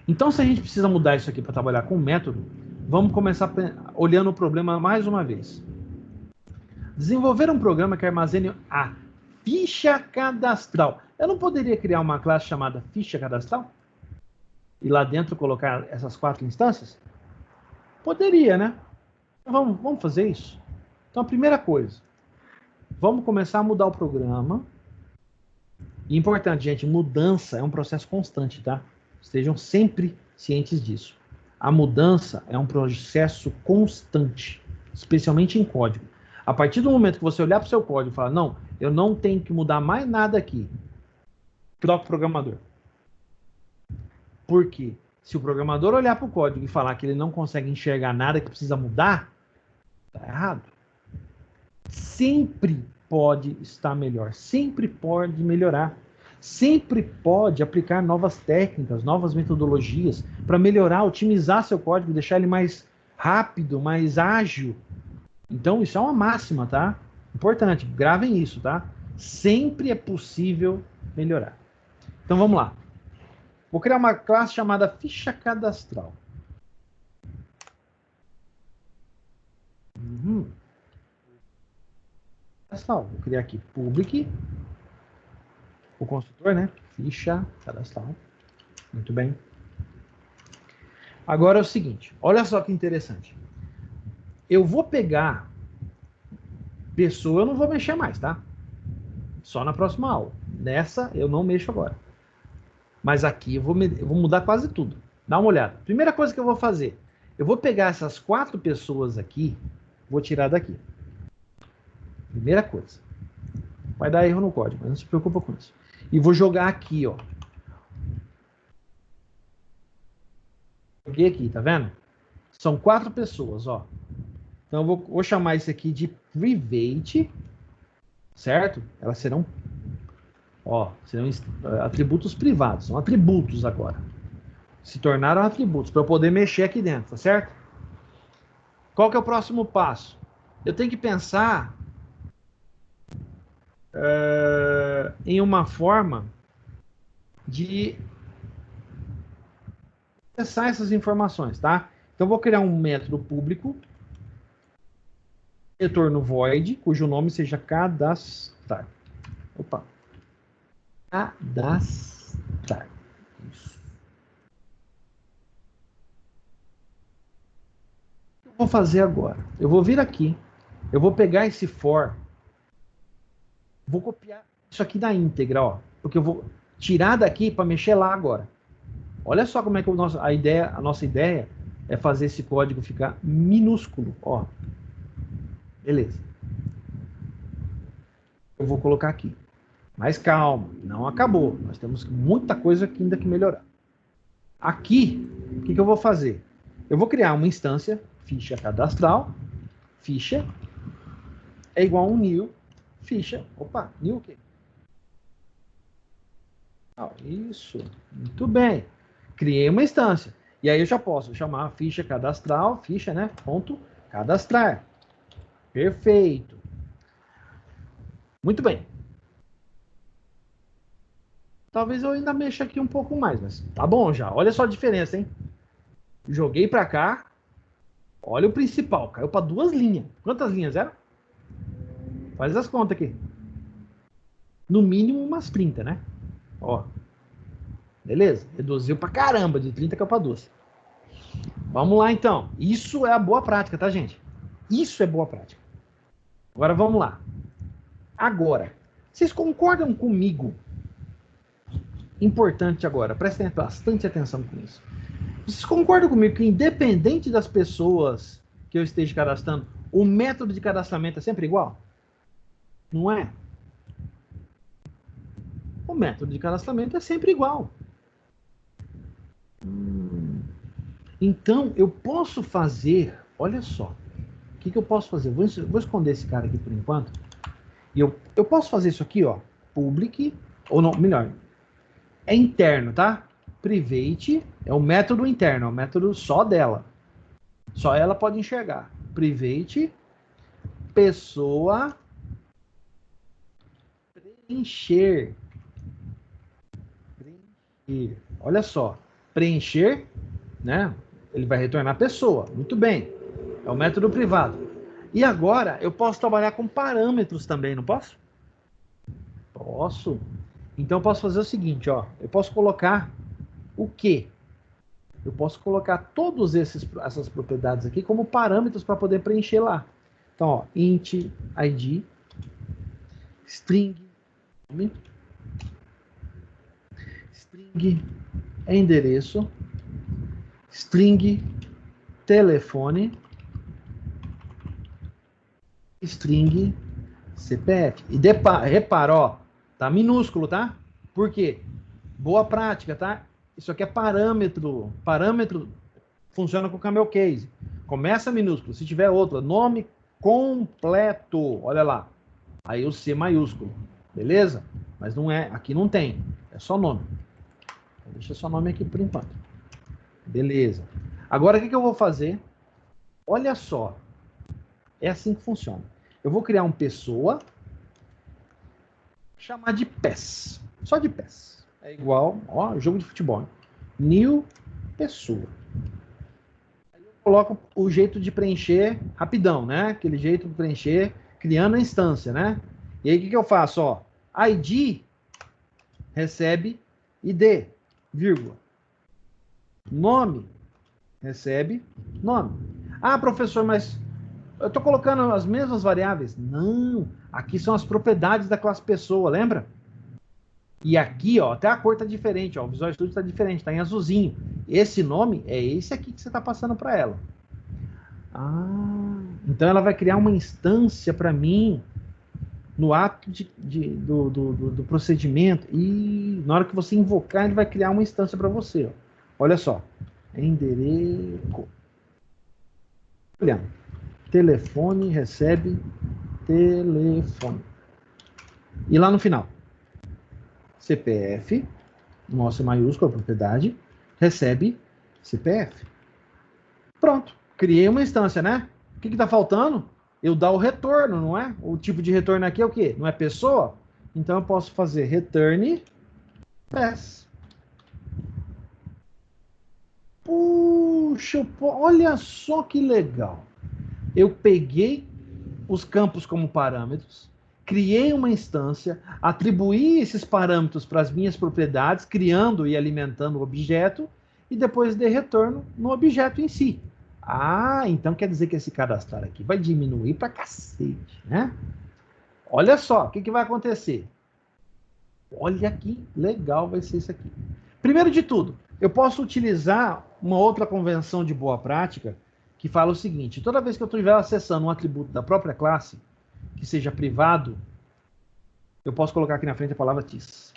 Então, se a gente precisa mudar isso aqui para trabalhar com método, vamos começar olhando o problema mais uma vez. Desenvolver um programa que armazene a ficha cadastral. Eu não poderia criar uma classe chamada ficha cadastral? E lá dentro colocar essas 4 instâncias? Poderia, né? Vamos fazer isso. Então, a primeira coisa. Vamos começar a mudar o programa. E importante, gente, mudança é um processo constante, tá? Estejam sempre cientes disso. A mudança é um processo constante, especialmente em código. A partir do momento que você olhar para o seu código e falar, não, eu não tenho que mudar mais nada aqui, troca o programador. Por quê? Se o programador olhar para o código e falar que ele não consegue enxergar nada que precisa mudar, tá errado. Sempre pode estar melhor, sempre pode melhorar, sempre pode aplicar novas técnicas, novas metodologias para melhorar, otimizar seu código, deixar ele mais rápido, mais ágil. Então, isso é uma máxima, tá? Importante, gravem isso, tá? Sempre é possível melhorar. Então, vamos lá. Vou criar uma classe chamada ficha cadastral. Vou criar aqui public, o construtor, né? Ficha cadastral. Muito bem. Agora é o seguinte, olha só que interessante. Eu vou pegar pessoa, eu não vou mexer mais, tá? Só na próxima aula. Nessa eu não mexo agora. Mas aqui eu vou mudar quase tudo. Dá uma olhada. Primeira coisa que eu vou fazer, eu vou pegar essas 4 pessoas aqui, vou tirar daqui. Primeira coisa. Vai dar erro no código, mas não se preocupa com isso. E vou jogar aqui, ó. Joguei aqui, tá vendo? São 4 pessoas, ó. Então eu vou chamar isso aqui de private, certo? Elas serão, ó, serão atributos privados, são atributos agora. Se tornaram atributos para eu poder mexer aqui dentro, tá certo? Qual que é o próximo passo? Eu tenho que pensar em uma forma de acessar essas informações, tá? Então, vou criar um método público, retorno void, cujo nome seja cadastrar. Opa. Cadastrar. Isso. O que eu vou fazer agora? Eu vou vir aqui, eu vou pegar esse for, vou copiar isso aqui da íntegra, ó, porque eu vou tirar daqui para mexer lá agora. Olha só como é que a nossa ideia é fazer esse código ficar minúsculo, ó. Beleza. Eu vou colocar aqui. Mas calma, não acabou. Nós temos muita coisa aqui ainda que melhorar. Aqui, o que eu vou fazer? Eu vou criar uma instância, ficha cadastral, ficha, é igual a um new, ficha, opa, new o quê? Isso, muito bem. Criei uma instância. E aí eu já posso chamar ficha cadastral, ficha, né? Ponto cadastrar. Perfeito. Muito bem. Talvez eu ainda mexa aqui um pouco mais, mas tá bom já. Olha só a diferença, hein? Joguei para cá. Olha o principal. Caiu para 2 linhas. Quantas linhas eram? Faz as contas aqui. No mínimo umas 30, né? Ó. Beleza? Reduziu para caramba. De 30 caiu para 12. Vamos lá, então. Isso é a boa prática, tá, gente? Isso é boa prática. Agora, vamos lá. Agora, vocês concordam comigo? Importante agora. Prestem bastante atenção com isso. Vocês concordam comigo que, independente das pessoas que eu esteja cadastrando, o método de cadastramento é sempre igual? Não é? O método de cadastramento é sempre igual. Então, eu posso fazer... Olha só. O que eu posso fazer? Vou esconder esse cara aqui por enquanto. E eu posso fazer isso aqui, ó. Public... Ou não, melhor. É interno, tá? Private é o método interno, é o método só dela. Só ela pode enxergar. Private, pessoa, preencher. Preencher. Olha só. Preencher, né? Ele vai retornar pessoa. Muito bem. É o método privado. E agora, eu posso trabalhar com parâmetros também, não posso? Posso. Então, eu posso fazer o seguinte, ó. Eu posso colocar o quê? Eu posso colocar todas essas propriedades aqui como parâmetros para poder preencher lá. Então, ó, int id, string nome, string endereço, string telefone, string CPF. E repara, ó, tá minúsculo, tá? Por quê? Boa prática, tá? Isso aqui é parâmetro. Parâmetro funciona com o camel case. Começa minúsculo. Se tiver outro, nome completo. Olha lá. Aí o C maiúsculo. Beleza? Mas não é, aqui não tem. É só nome. Deixa só nome aqui por enquanto. Beleza. Agora o que eu vou fazer? Olha só. É assim que funciona. Eu vou criar uma pessoa, chamar de PES. Só de PES. É igual, ó, jogo de futebol. Hein? New pessoa. Aí eu coloco o jeito de preencher rapidão, né? Aquele jeito de preencher criando a instância, né? E aí o que eu faço? Ó, ID recebe ID, vírgula. Nome recebe nome. Ah, professor, mas eu estou colocando as mesmas variáveis. Não, aqui são as propriedades da classe pessoa, lembra? E aqui, ó, até a cor está diferente, ó, o Visual Studio está diferente, está em azulzinho. Esse nome é esse aqui que você está passando para ela. Ah, então ela vai criar uma instância para mim no ato do procedimento. E na hora que você invocar, ele vai criar uma instância para você. Ó. Olha só. Endereço. Olha. Telefone recebe telefone. E lá no final. CPF, nossa maiúscula, propriedade, recebe CPF. Pronto. Criei uma instância, né? O que está faltando? Eu dar o retorno, não é? O tipo de retorno aqui é o quê? Não é pessoa? Então eu posso fazer return pass. Puxa, olha só que legal. Eu peguei os campos como parâmetros, criei uma instância, atribuí esses parâmetros para as minhas propriedades, criando e alimentando o objeto, e depois dei retorno no objeto em si. Ah, então quer dizer que esse cadastrar aqui vai diminuir para cacete, né? Olha só, o que vai acontecer? Olha que legal vai ser isso aqui. Primeiro de tudo, eu posso utilizar uma outra convenção de boa prática que fala o seguinte: toda vez que eu estiver acessando um atributo da própria classe, que seja privado, eu posso colocar aqui na frente a palavra TIS.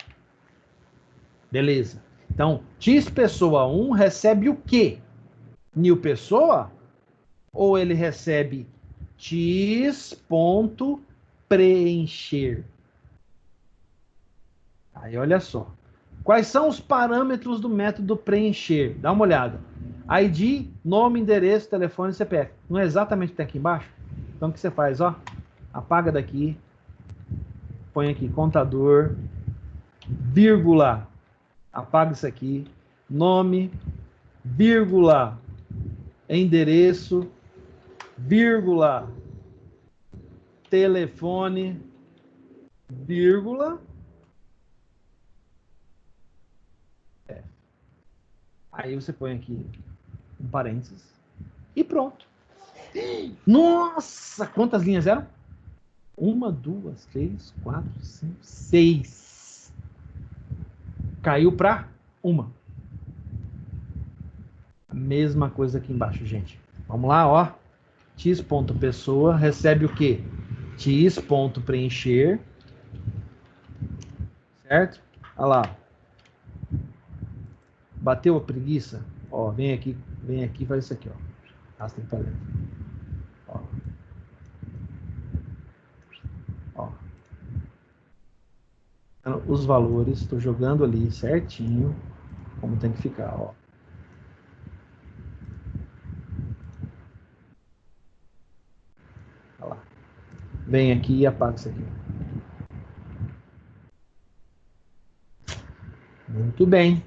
Beleza. Então, TIS pessoa 1 recebe o quê? New pessoa? Ou ele recebe TIS.preencher? Aí, olha só. Quais são os parâmetros do método preencher? Dá uma olhada. ID, nome, endereço, telefone e CPF. Não é exatamente o que tem aqui embaixo? Então, o que você faz? Ó, apaga daqui. Põe aqui contador, vírgula, apaga isso aqui, nome, vírgula, endereço, vírgula, telefone, vírgula, aí você põe aqui um parênteses e pronto. Nossa, quantas linhas eram? 1, 2, 3, 4, 5, 6. Caiu para 1. A mesma coisa aqui embaixo, gente. Vamos lá, ó. TIS.pessoa recebe o quê? TIS.preencher. Certo? Olha lá. Bateu a preguiça? Ó, vem aqui e faz isso aqui, ó. Arrasta para dentro. Ó. Ó. Então, os valores, estou jogando ali certinho, como tem que ficar, ó. Olha lá. Vem aqui e apaga isso aqui. Muito bem.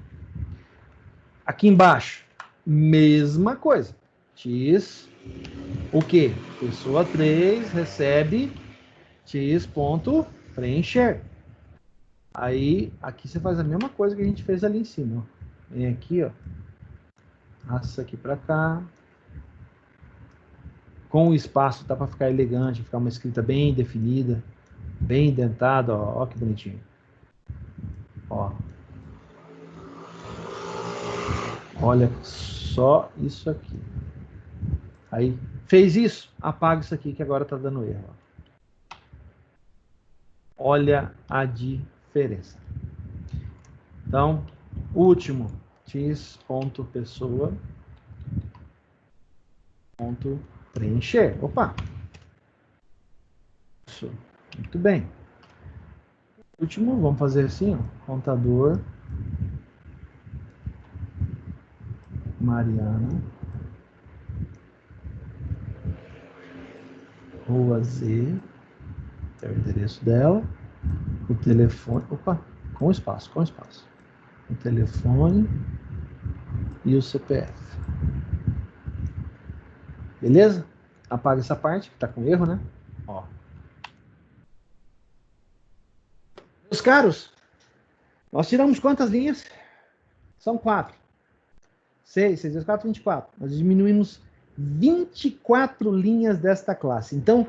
Aqui embaixo, mesma coisa. X, o quê? Pessoa 3 recebe X.preencher. Aí, aqui você faz a mesma coisa que a gente fez ali em cima. Ó. Vem aqui, ó. Arrasta aqui para cá. Com o espaço, tá para ficar elegante, ficar uma escrita bem definida. Bem indentado, ó, ó que bonitinho. Ó. Olha só isso aqui. Aí, fez isso? Apaga isso aqui que agora está dando erro. Olha a diferença. Então, último, x.pessoa ponto preencher. Opa! Isso. Muito bem. Último, vamos fazer assim, ó. Contador Mariana, Rua Z, é o endereço dela, o telefone, opa, com espaço, o telefone e o CPF. Beleza? Apaga essa parte, que está com erro, né? Ó. Meus caros, nós tiramos quantas linhas? São 4. 6 vezes 4, 24. Nós diminuímos 24 linhas desta classe. Então,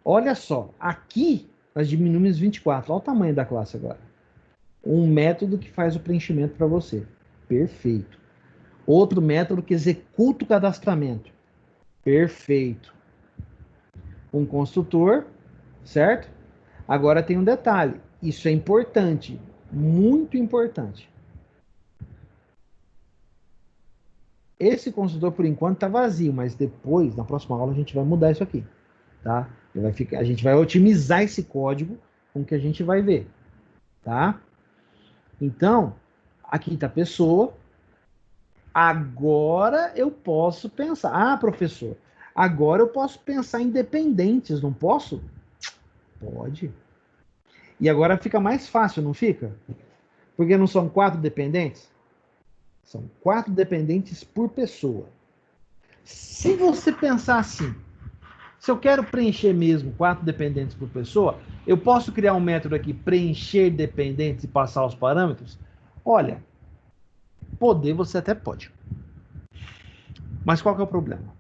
olha só, aqui nós diminuímos 24. Olha o tamanho da classe agora. Um método que faz o preenchimento para você. Perfeito. Outro método que executa o cadastramento. Perfeito. Um construtor, certo? Agora tem um detalhe. Isso é importante, muito importante. Esse construtor, por enquanto, está vazio, mas depois, na próxima aula, a gente vai mudar isso aqui. Tá? A gente vai otimizar esse código com o que a gente vai ver. Tá? Então, aqui está a pessoa. Agora eu posso pensar. Ah, professor, agora eu posso pensar em dependentes, não posso? Pode. E agora fica mais fácil, não fica? Porque não são 4 dependentes? São 4 dependentes por pessoa. Se você pensar assim, se eu quero preencher mesmo 4 dependentes por pessoa, eu posso criar um método aqui, preencher dependentes e passar os parâmetros? Olha, poder você até pode. Mas qual que é o problema?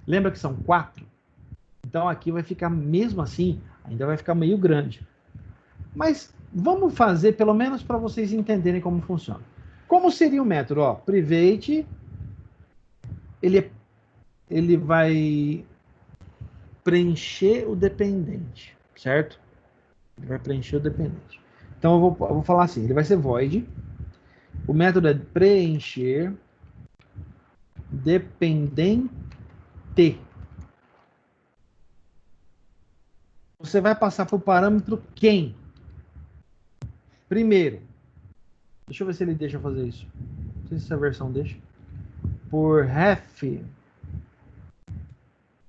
Lembra que são 4? Então aqui vai ficar, mesmo assim, ainda vai ficar meio grande. Mas vamos fazer, pelo menos para vocês entenderem como funciona. Como seria o método? Ó, private, ele vai preencher o dependente, certo? Ele vai preencher o dependente. Então eu vou falar assim, ele vai ser void. O método é preencher dependente. Você vai passar para o parâmetro quem? Primeiro, deixa eu ver se ele deixa fazer isso. Não sei se essa versão deixa. Por ref,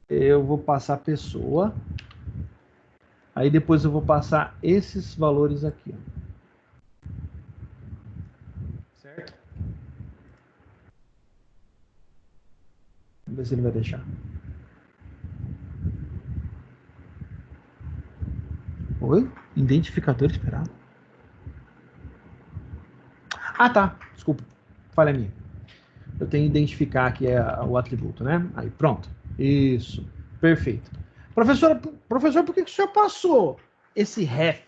eu vou passar pessoa. Aí depois eu vou passar esses valores aqui. Ó. Certo? Vamos ver se ele vai deixar. Oi? Identificador esperado. Ah, tá. Desculpa. Falha minha. Eu tenho que identificar aqui o atributo, né? Aí, pronto. Isso. Perfeito. Professor, por que o senhor passou esse ref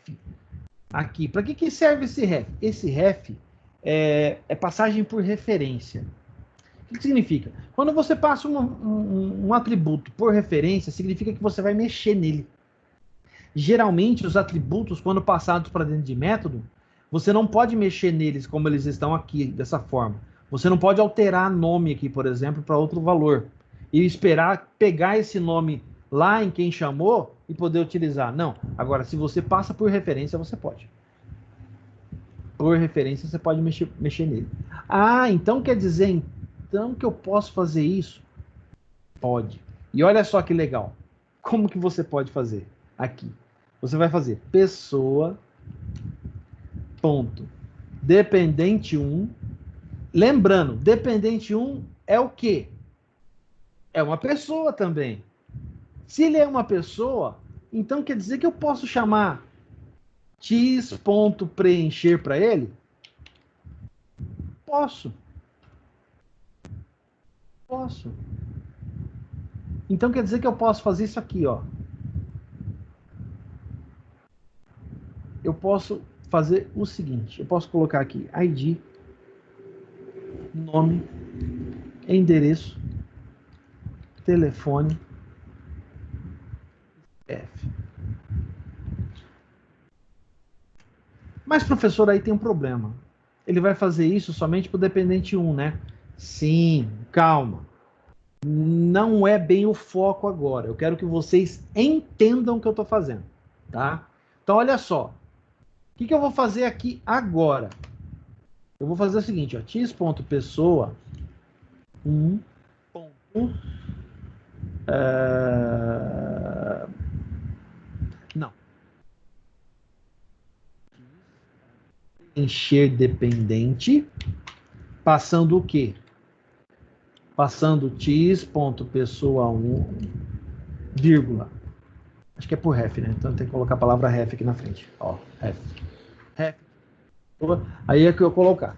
aqui? Para que serve esse ref? Esse ref é passagem por referência. O que significa? Quando você passa um atributo por referência, significa que você vai mexer nele. Geralmente, os atributos, quando passados para dentro de método, você não pode mexer neles como eles estão aqui, dessa forma. Você não pode alterar nome aqui, por exemplo, para outro valor. E esperar pegar esse nome lá em quem chamou e poder utilizar. Não. Agora, se você passa por referência, você pode. Por referência, você pode mexer nele. Ah, então quer dizer então que eu posso fazer isso? Pode. E olha só que legal. Como que você pode fazer? Aqui. Você vai fazer pessoa, ponto, dependente 1. Lembrando, dependente 1 é o quê? É uma pessoa também. Se ele é uma pessoa, então quer dizer que eu posso chamar x.preencher para ele? Posso. Então quer dizer que eu posso fazer isso aqui, ó. eu posso fazer o seguinte, eu posso colocar aqui ID, nome, endereço, telefone, F. Mas, professor, aí tem um problema. Ele vai fazer isso somente para o dependente 1, né? Sim, calma. Não é bem o foco agora. Eu quero que vocês entendam o que eu estou fazendo, tá? Então, olha só. O que eu vou fazer aqui agora? Eu vou fazer o seguinte, ó. X.pessoa 1. Não. Encher dependente. Passando o quê? Passando x.pessoa 1, vírgula. Acho que é por ref, né? Então tem que colocar a palavra ref aqui na frente. Ó, ref. Ref. Aí é que eu colocar.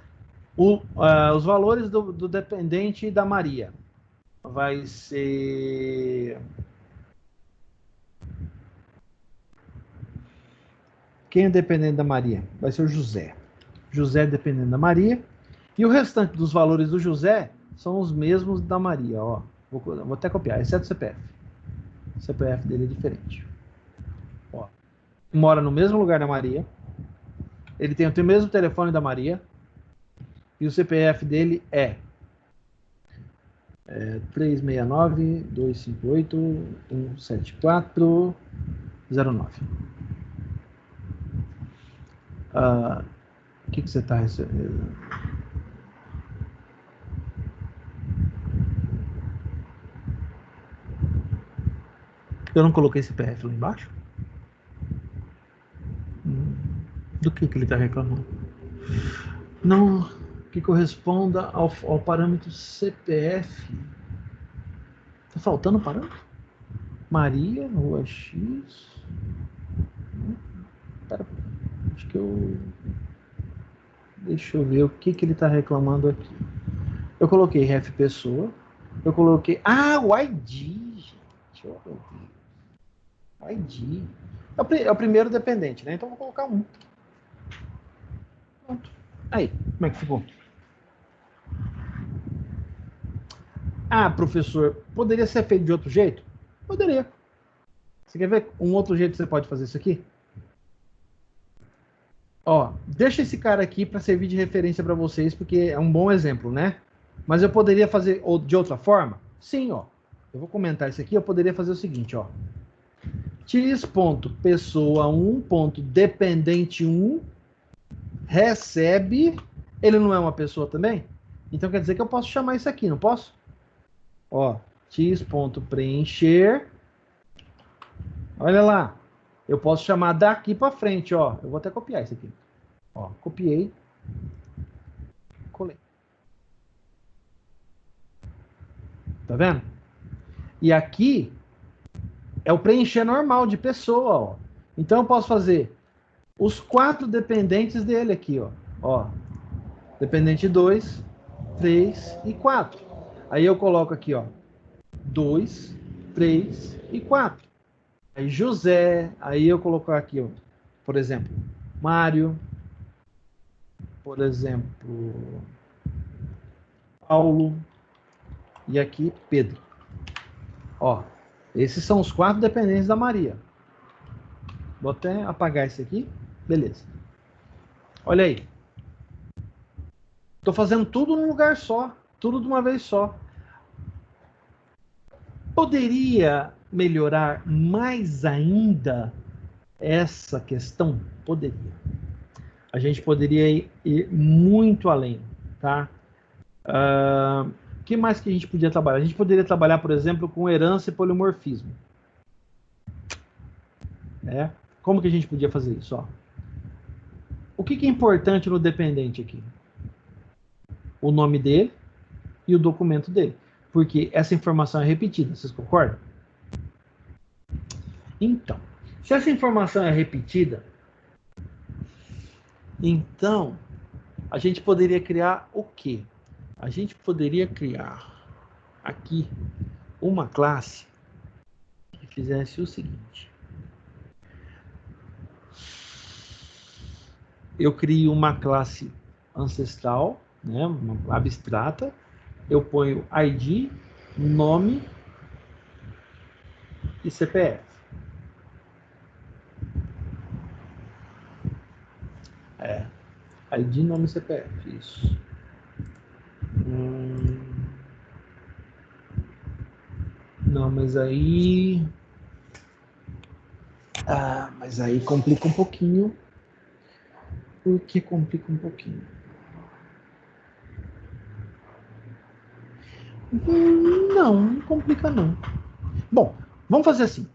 Os valores do dependente da Maria. Vai ser... Quem é dependente da Maria? Vai ser o José. José é dependente da Maria. E o restante dos valores do José são os mesmos da Maria. Ó. Vou até copiar, exceto o CPF. O CPF dele é diferente. Ó. Mora no mesmo lugar da Maria. Ele tem o mesmo telefone da Maria. E o CPF dele é 369-258-174-09. O que você está recebendo? Eu não coloquei CPF lá embaixo? Do que ele está reclamando? Não, que corresponda ao parâmetro CPF. Tá faltando parâmetro? Maria, rua X. Pera, acho que eu... Deixa eu ver o que ele está reclamando aqui. Eu coloquei ref pessoa. Eu coloquei... o ID, gente. O ID. É o primeiro dependente, né? Então vou colocar 1. Pronto. Aí, como é que ficou? Professor, poderia ser feito de outro jeito? Poderia. Você quer ver um outro jeito que você pode fazer isso aqui? Ó, deixa esse cara aqui para servir de referência para vocês, porque é um bom exemplo, né? Mas eu poderia fazer de outra forma? Sim, ó. Eu vou comentar isso aqui, eu poderia fazer o seguinte, ó. x.pessoa1.dependente1 recebe... Ele não é uma pessoa também? Então quer dizer que eu posso chamar isso aqui, não posso? Ó, x.preencher. Olha lá. Eu posso chamar daqui para frente, ó. Eu vou até copiar isso aqui. Ó, copiei. Colei. Tá vendo? E aqui é o preencher normal de pessoa, ó. Então eu posso fazer os 4 dependentes dele aqui, ó. Ó. Dependente 2, 3 e 4. Aí eu coloco aqui, ó. 2, 3 e 4. Aí José, aí eu coloco aqui, ó. Por exemplo, Mário. Por exemplo, Paulo. E aqui, Pedro. Ó. Esses são os 4 dependentes da Maria. Vou até apagar esse aqui. Beleza. Olha aí. Estou fazendo tudo num lugar só. Tudo de uma vez só. Poderia melhorar mais ainda essa questão? Poderia. A gente poderia ir muito além, tá? O que mais que a gente podia trabalhar? A gente poderia trabalhar, por exemplo, com herança e polimorfismo. Como que a gente podia fazer isso? Ó? O que é importante no dependente aqui? O nome dele e o documento dele. Porque essa informação é repetida, vocês concordam? Então, se essa informação é repetida, então a gente poderia criar o quê? A gente poderia criar aqui uma classe que fizesse o seguinte. eu crio uma classe ancestral, né, uma abstrata, eu ponho ID, nome e CPF. ID, nome e CPF, isso. Não, mas aí... mas aí complica um pouquinho. Por que complica um pouquinho? Não complica não. Bom, vamos fazer assim.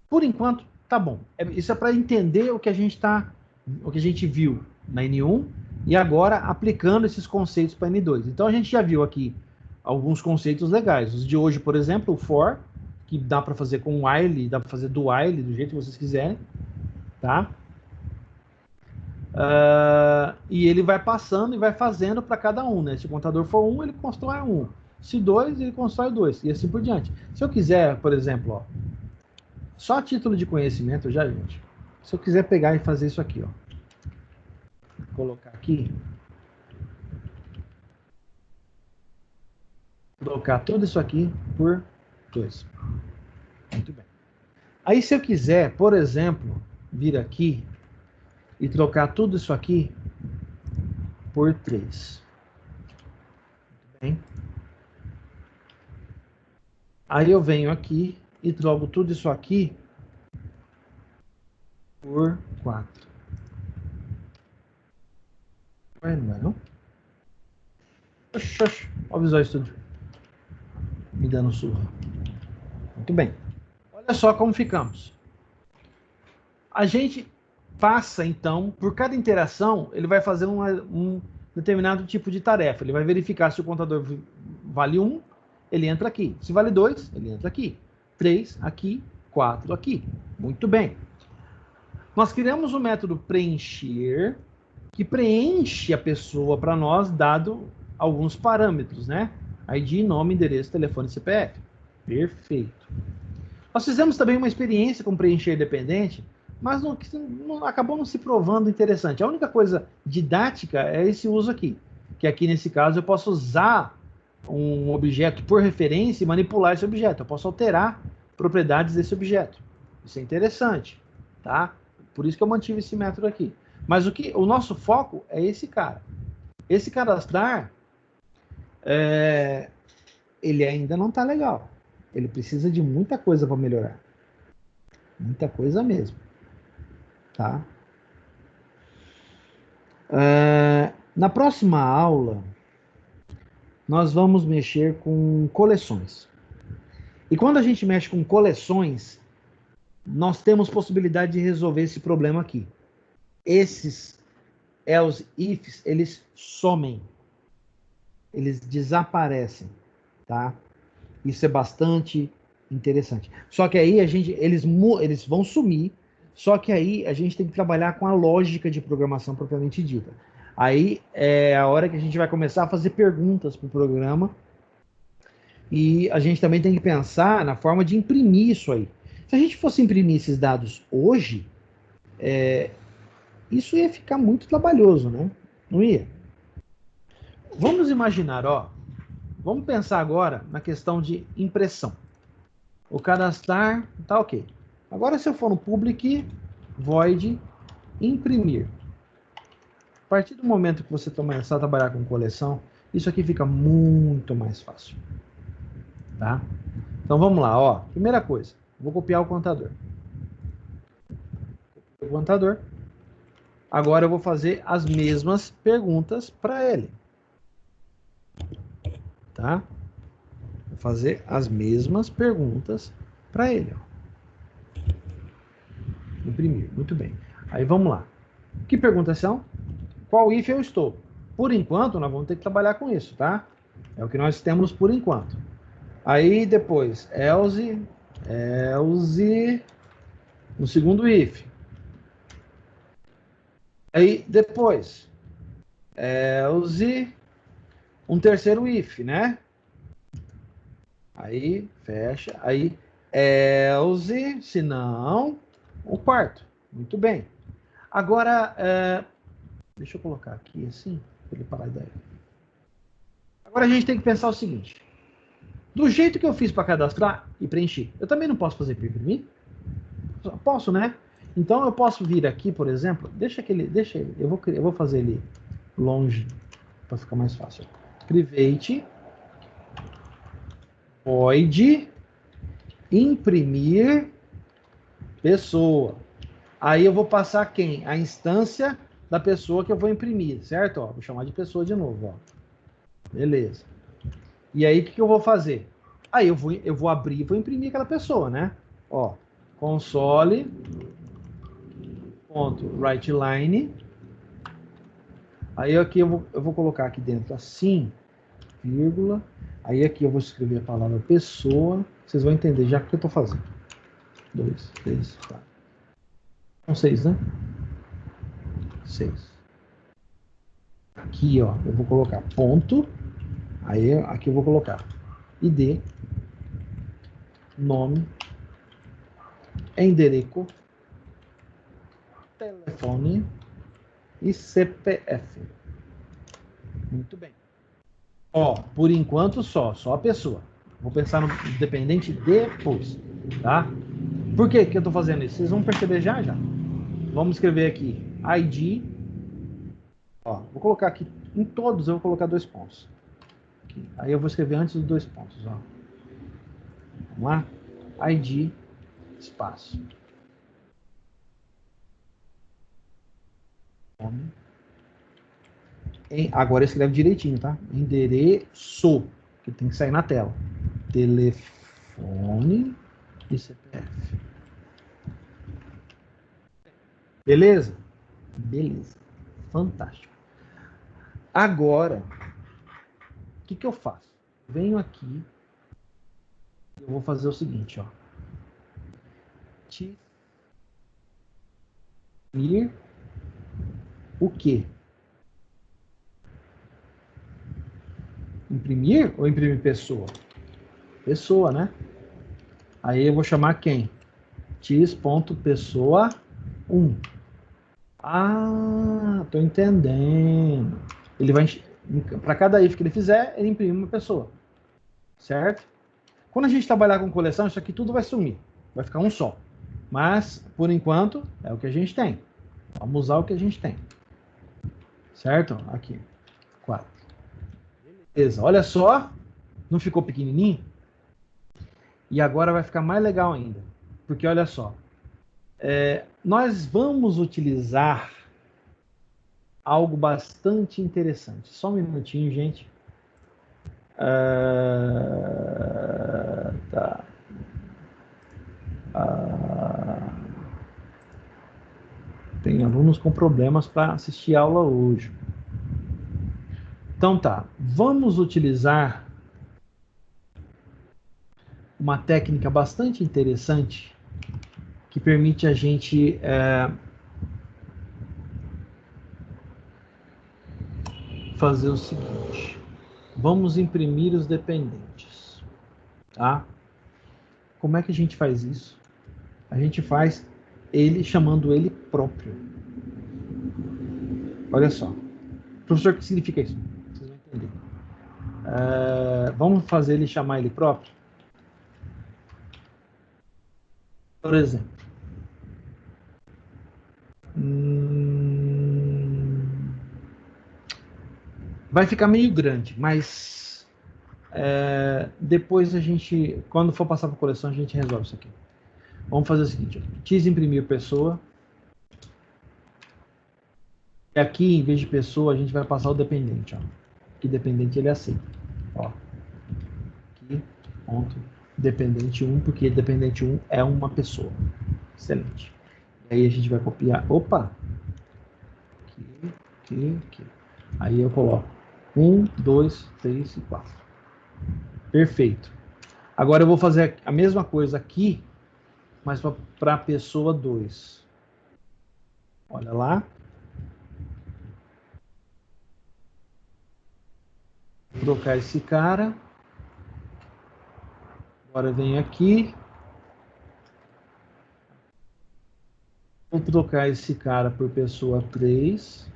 Por enquanto, tá bom. Isso é para entender o que a gente viu na N1 e agora aplicando esses conceitos para N2. Então a gente já viu aqui alguns conceitos legais. Os de hoje, por exemplo, o for, que dá para fazer com while, dá para fazer do while, do jeito que vocês quiserem, tá? E ele vai passando e vai fazendo para cada um, né? Se o contador for 1, ele constrói 1. Se 2, ele constrói 2. E assim por diante. Se eu quiser, por exemplo, ó, só a título de conhecimento já, gente. Se eu quiser pegar e fazer isso aqui, ó. Colocar aqui. Trocar tudo isso aqui por 2. Muito bem. Aí se eu quiser, por exemplo, vir aqui e trocar tudo isso aqui por 3. Muito bem. Aí eu venho aqui e troco tudo isso aqui por 4. Não é não? Oxi, oxi. Olha o Visual Studio me dando surra. Muito bem. Olha só como ficamos. A gente passa, então, por cada interação, ele vai fazer um determinado tipo de tarefa. Ele vai verificar se o contador vale 1, ele entra aqui. Se vale 2, ele entra aqui. 3 aqui, 4 aqui. Muito bem. Nós criamos o método preencher, que preenche a pessoa para nós, dado alguns parâmetros, né? ID, nome, endereço, telefone e CPF. Perfeito. Nós fizemos também uma experiência com preencher dependente, mas acabou não se provando interessante. A única coisa didática é esse uso aqui, que aqui nesse caso eu posso usar um objeto por referência e manipular esse objeto. Eu posso alterar propriedades desse objeto. Isso é interessante, tá? Por isso que eu mantive esse método aqui. Mas o nosso foco é esse cara. Esse cadastrar, ele ainda não está legal. Ele precisa de muita coisa para melhorar. Muita coisa mesmo. Tá? Na próxima aula, nós vamos mexer com coleções. E quando a gente mexe com coleções, nós temos possibilidade de resolver esse problema aqui. Esses else ifs, eles somem. Eles desaparecem, tá? Isso é bastante interessante. Só que aí eles vão sumir, só que aí a gente tem que trabalhar com a lógica de programação propriamente dita. Aí é a hora que a gente vai começar a fazer perguntas para o programa e a gente também tem que pensar na forma de imprimir isso aí. Se a gente fosse imprimir esses dados hoje, isso ia ficar muito trabalhoso, né? Não ia? Vamos imaginar, ó. Vamos pensar agora na questão de impressão. O cadastrar tá ok. Agora, se eu for no public void imprimir, a partir do momento que você começar a trabalhar com coleção, isso aqui fica muito mais fácil, tá? Então vamos lá, ó. Primeira coisa, vou copiar o contador. O contador. Agora eu vou fazer as mesmas perguntas para ele, tá? Vou fazer as mesmas perguntas para ele, ó. Imprimir, muito bem. Aí vamos lá. Que perguntas são? Qual if eu estou? Por enquanto, nós vamos ter que trabalhar com isso, tá? É o que nós temos por enquanto. Aí depois, else, no segundo if. Aí depois, else, um terceiro if, né? Aí fecha, aí else, se não, o quarto. Muito bem. Agora, Deixa eu colocar aqui assim, para ele parar daí. Agora a gente tem que pensar o seguinte. Do jeito que eu fiz para cadastrar e preencher, eu também não posso fazer para imprimir? Posso, né? Então eu posso vir aqui, por exemplo, deixa ele, eu vou fazer ele longe para ficar mais fácil. Private void imprimir pessoa. Aí eu vou passar quem? A instância da pessoa que eu vou imprimir, certo? Ó, vou chamar de pessoa de novo, ó. Beleza. E aí o que eu vou fazer? Aí eu vou abrir e vou imprimir aquela pessoa, né? Ó, console.writeLine. Aí aqui eu vou colocar aqui dentro assim, vírgula. Aí aqui eu vou escrever a palavra pessoa. Vocês vão entender já o que eu estou fazendo. 2, 3, 4. São 6, né? 6. Aqui, ó, eu vou colocar ponto. Aí aqui eu vou colocar ID, nome, endereço, telefone e CPF. Muito bem. Ó, por enquanto só a pessoa. Vou pensar no dependente depois, tá? Por que eu estou fazendo isso? Vocês vão perceber já. Vamos escrever aqui ID. Ó, vou colocar aqui em todos, eu vou colocar 2 pontos. Aqui. Aí eu vou escrever antes dos 2 pontos, ó. Vamos lá? ID espaço. Nome. Agora escreve direitinho, tá? Endereço, que tem que sair na tela. Telefone e CPF. Beleza? Beleza. Fantástico. Agora, o que eu faço? Venho aqui, eu vou fazer o seguinte, ó. Imprimir o quê? Imprimir ou imprimir pessoa? Pessoa, né? Aí eu vou chamar quem? x.pessoa1. Ah, tô entendendo. Ele vai para cada if que ele fizer, ele imprime uma pessoa. Certo? Quando a gente trabalhar com coleção, isso aqui tudo vai sumir. Vai ficar um só. Mas, por enquanto, é o que a gente tem. Vamos usar o que a gente tem. Certo? Aqui. 4. Beleza. Olha só. Não ficou pequenininho? E agora vai ficar mais legal ainda. Porque olha só. Nós vamos utilizar algo bastante interessante. Só um minutinho, gente. Tá. Tem alunos com problemas para assistir aula hoje. Então tá, vamos utilizar uma técnica bastante interessante que permite a gente fazer o seguinte. Vamos imprimir os dependentes, tá? Como é que a gente faz isso? A gente faz ele chamando ele próprio. Olha só. Professor, o que significa isso? Vocês vão entender. Vamos fazer ele chamar ele próprio? Por exemplo. Vai ficar meio grande, mas depois a gente, quando for passar para a coleção, a gente resolve isso aqui. Vamos fazer o seguinte, x imprimir pessoa. E aqui, em vez de pessoa, a gente vai passar o dependente. Ó. Que dependente ele aceita. Ó. Aqui, ponto. Dependente 1, porque dependente 1 é uma pessoa. Excelente. E aí a gente vai copiar. Opa! Aqui. Aí eu coloco 1, 2, 3 e 4. Perfeito. Agora eu vou fazer a mesma coisa aqui, mas para a pessoa 2. Olha lá. Vou trocar esse cara. Agora vem aqui. Vou trocar esse cara por pessoa 3.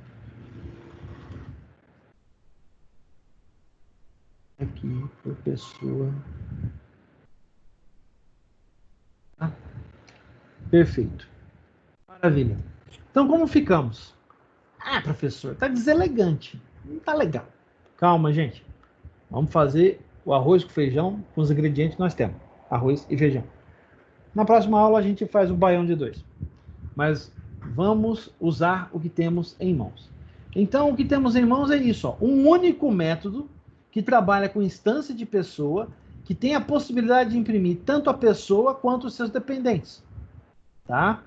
aqui por pessoa. Tá? Perfeito. Maravilha. Então, como ficamos? Ah, professor, tá deselegante. Não tá legal. Calma, gente. Vamos fazer o arroz com feijão com os ingredientes que nós temos. Arroz e feijão. Na próxima aula a gente faz um baião de dois. Mas vamos usar o que temos em mãos. Então, o que temos em mãos é isso, ó, um único método que trabalha com instância de pessoa, que tem a possibilidade de imprimir tanto a pessoa quanto os seus dependentes. Tá?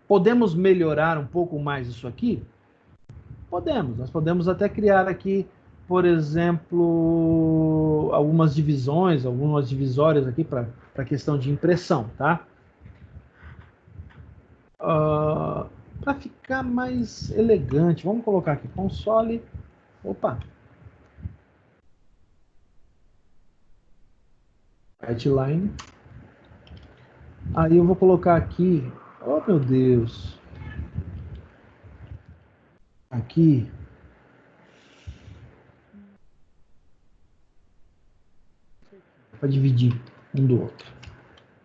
Podemos melhorar um pouco mais isso aqui? Podemos. Nós podemos até criar aqui, por exemplo, algumas divisões, algumas divisórias aqui para a questão de impressão, tá? Para ficar mais elegante, vamos colocar aqui console. Opa! Headline. Aí eu vou colocar aqui. Oh, meu Deus! Aqui. Para dividir um do outro.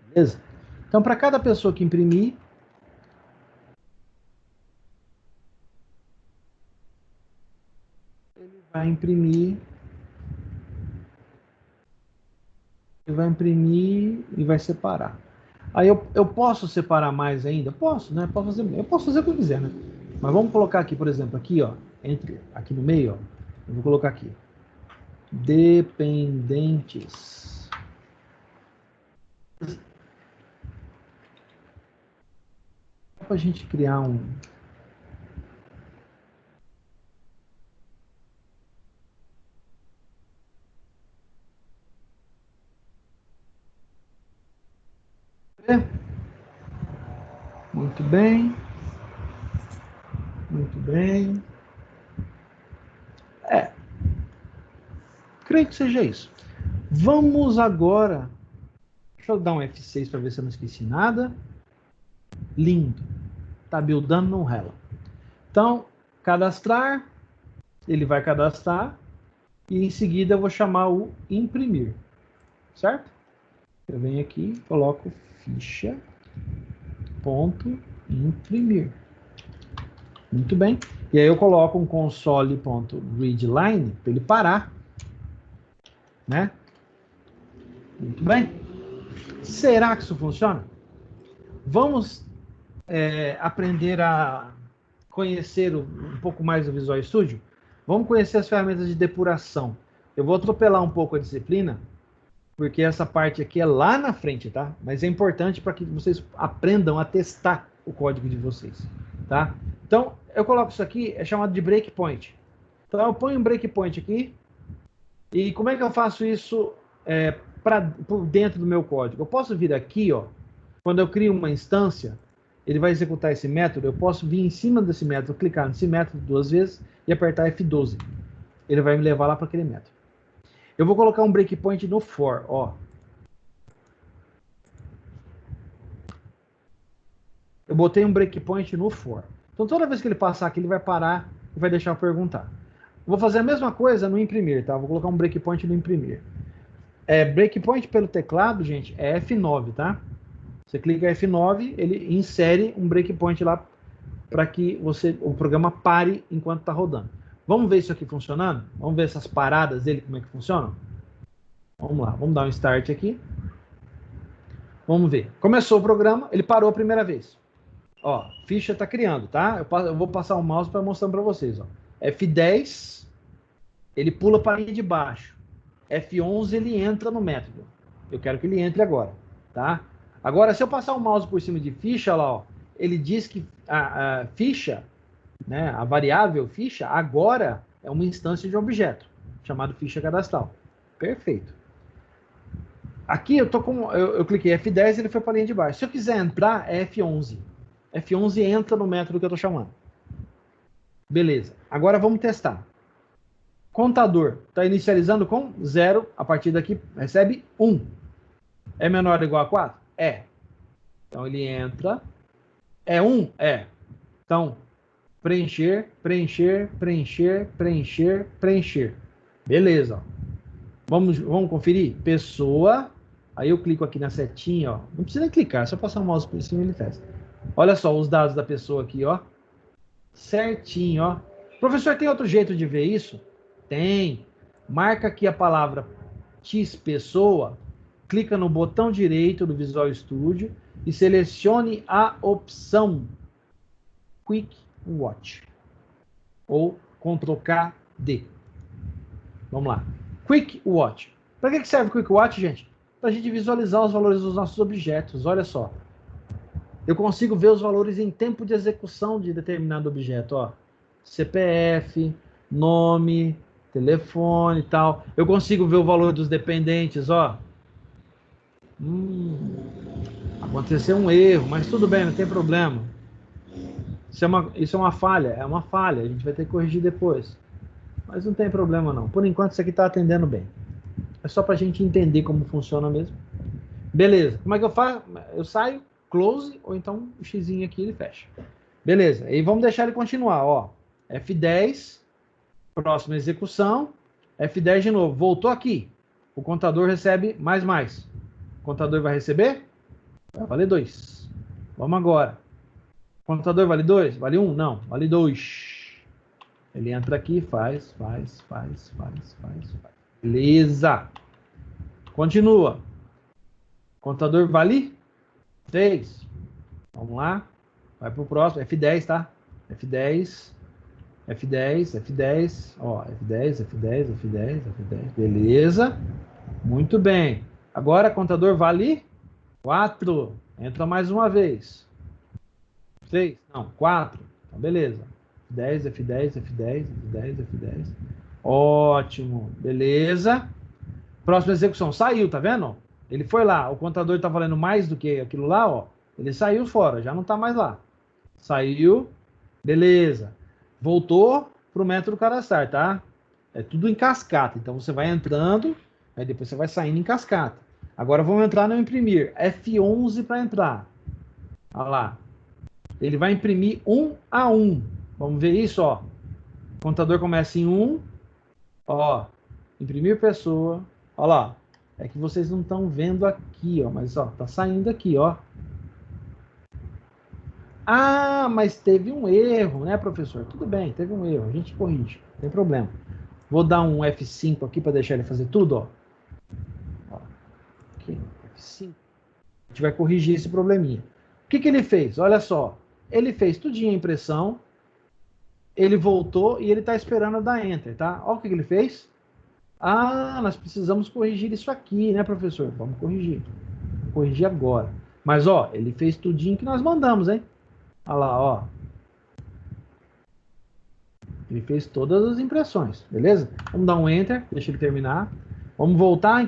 Beleza? Então, para cada pessoa que imprimir, ele vai imprimir e vai separar. Aí eu posso separar mais ainda? Posso, né? Eu posso fazer o que eu quiser, né? Mas vamos colocar aqui, por exemplo, aqui, ó, aqui no meio, ó, eu vou colocar aqui, dependentes. Para a gente criar um... Muito bem. Muito bem. Creio que seja isso. Vamos agora... Deixa eu dar um F6 para ver se eu não esqueci nada. Lindo. Tá buildando, não rela. Então, cadastrar. Ele vai cadastrar. E em seguida eu vou chamar o imprimir. Certo? Eu venho aqui, coloco ficha, ponto, imprimir. Muito bem. E aí eu coloco um console.readline para ele parar. Né? Muito bem. Será que isso funciona? Vamos aprender a conhecer um pouco mais do Visual Studio? Vamos conhecer as ferramentas de depuração. Eu vou atropelar um pouco a disciplina, porque essa parte aqui é lá na frente, tá? Mas é importante para que vocês aprendam a testar o código de vocês, tá? Então, eu coloco isso aqui, é chamado de breakpoint. Então, eu ponho um breakpoint aqui, e como é que eu faço isso por dentro do meu código? Eu posso vir aqui, ó, quando eu crio uma instância, ele vai executar esse método, eu posso vir em cima desse método, clicar nesse método 2 vezes e apertar F12. Ele vai me levar lá para aquele método. Eu vou colocar um breakpoint no for, ó. Eu botei um breakpoint no for. Então, toda vez que ele passar aqui, ele vai parar e vai deixar eu perguntar. Vou fazer a mesma coisa no imprimir, tá? Vou colocar um breakpoint no imprimir. Breakpoint pelo teclado, gente, é F9, tá? Você clica F9, ele insere um breakpoint lá para que o programa pare enquanto está rodando. Vamos ver isso aqui funcionando? Vamos ver essas paradas dele, como é que funcionam? Vamos lá, vamos dar um start aqui. Vamos ver. Começou o programa, ele parou a primeira vez. Ó, ficha está criando, tá? Eu vou passar o mouse para mostrar para vocês. Ó. F10, ele pula para a linha de baixo. F11, ele entra no método. Eu quero que ele entre agora, tá? Agora, se eu passar o mouse por cima de ficha, lá, ó, ele diz que a ficha, né, a variável ficha, agora é uma instância de objeto, chamado ficha cadastral. Perfeito. Aqui eu cliquei F10 e ele foi para a linha de baixo. Se eu quiser entrar, é F11. F11 entra no método que eu estou chamando. Beleza. Agora vamos testar. Contador está inicializando com 0. A partir daqui recebe 1. É menor ou igual a 4? É. Então ele entra. É 1? É. Então, preencher, preencher, preencher, preencher, preencher. Beleza. Vamos conferir? Pessoa. Aí eu clico aqui na setinha, ó. Não precisa nem clicar, é só passar o mouse por cima e ele testa. Olha só os dados da pessoa aqui, ó. Certinho, ó. Professor, tem outro jeito de ver isso? Tem. Marca aqui a palavra X pessoa, clica no botão direito do Visual Studio e selecione a opção Quick Watch ou Ctrl+K D. Vamos lá. Quick Watch. Para que serve o Quick Watch, gente? Para a gente visualizar os valores dos nossos objetos. Olha só. Eu consigo ver os valores em tempo de execução de determinado objeto. Ó. CPF, nome, telefone e tal. Eu consigo ver o valor dos dependentes. Ó. Aconteceu um erro, mas tudo bem, não tem problema. Isso é uma falha. É uma falha. A gente vai ter que corrigir depois. Mas não tem problema não. Por enquanto isso aqui está atendendo bem. É só para a gente entender como funciona mesmo. Beleza. Como é que eu faço? Eu saio, close, ou então o xizinho aqui ele fecha. Beleza. E vamos deixar ele continuar. Ó. F10, próxima execução. F10 de novo. Voltou aqui. O contador recebe mais. O contador vai receber? Vai valer 2. Vamos agora. O contador vale 2? Vale 1? Não. Vale 2. Ele entra aqui, faz. Beleza. Continua. Contador vale 3. Vamos lá. Vai para o próximo. F10, tá? F10. Ó, F10. Beleza. Muito bem. Agora, contador vale 4. Entra mais uma vez. 6. Não, 4. Então, beleza. F10. Ótimo. Beleza. Próxima execução. Saiu, tá vendo? Ele foi lá. O contador está valendo mais do que aquilo lá, ó. Ele saiu fora, já não está mais lá. Saiu. Beleza. Voltou para o método cadastrar, tá? É tudo em cascata. Então você vai entrando, aí depois você vai saindo em cascata. Agora vamos entrar no imprimir. F11 para entrar. Olha lá. Ele vai imprimir 1 a 1. Vamos ver isso, ó. O contador começa em 1. Ó. Imprimir pessoa. Olha lá. É que vocês não estão vendo aqui, ó. Mas, ó, tá saindo aqui, ó. Ah, mas teve um erro, né, professor? Tudo bem, teve um erro. A gente corrige. Não tem problema. Vou dar um F5 aqui para deixar ele fazer tudo, ó. Aqui, F5. A gente vai corrigir esse probleminha. O que ele fez? Olha só. Ele fez tudinho a impressão. Ele voltou e ele está esperando dar Enter, tá? Olha o que ele fez. Ah, nós precisamos corrigir isso aqui, né, professor? Vamos corrigir. Vou corrigir agora. Mas, ó, ele fez tudinho que nós mandamos, hein? Olha lá, ó. Ele fez todas as impressões, beleza? Vamos dar um Enter, deixa ele terminar. Vamos voltar em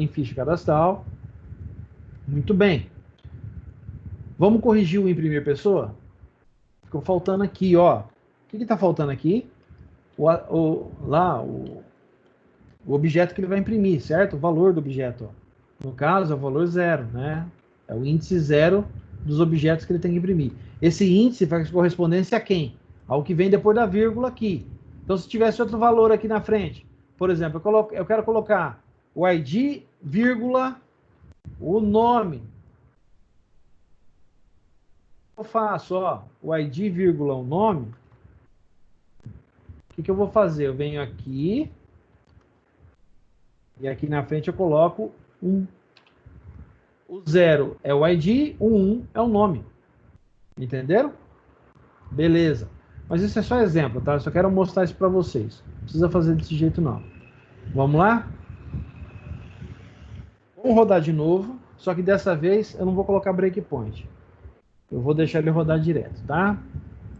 ficha cadastral. Muito bem. Vamos corrigir o imprimir pessoa? Ficou faltando aqui, ó. O que está faltando aqui? O objeto que ele vai imprimir, certo? O valor do objeto. Ó. No caso, é o valor 0, né? É o índice 0 dos objetos que ele tem que imprimir. Esse índice faz correspondência a quem? Ao que vem depois da vírgula aqui. Então, se tivesse outro valor aqui na frente, por exemplo, eu quero colocar o ID, vírgula, o nome. Eu faço, ó, o ID, vírgula, o nome. O que eu vou fazer? Eu venho aqui e aqui na frente eu coloco 1. O 0 é o ID, o 1 é o nome. Entenderam? Beleza. Mas isso é só exemplo, tá? Eu só quero mostrar isso para vocês. Não precisa fazer desse jeito, não. Vamos lá? Vamos rodar de novo. Só que dessa vez eu não vou colocar breakpoint. Eu vou deixar ele rodar direto, tá?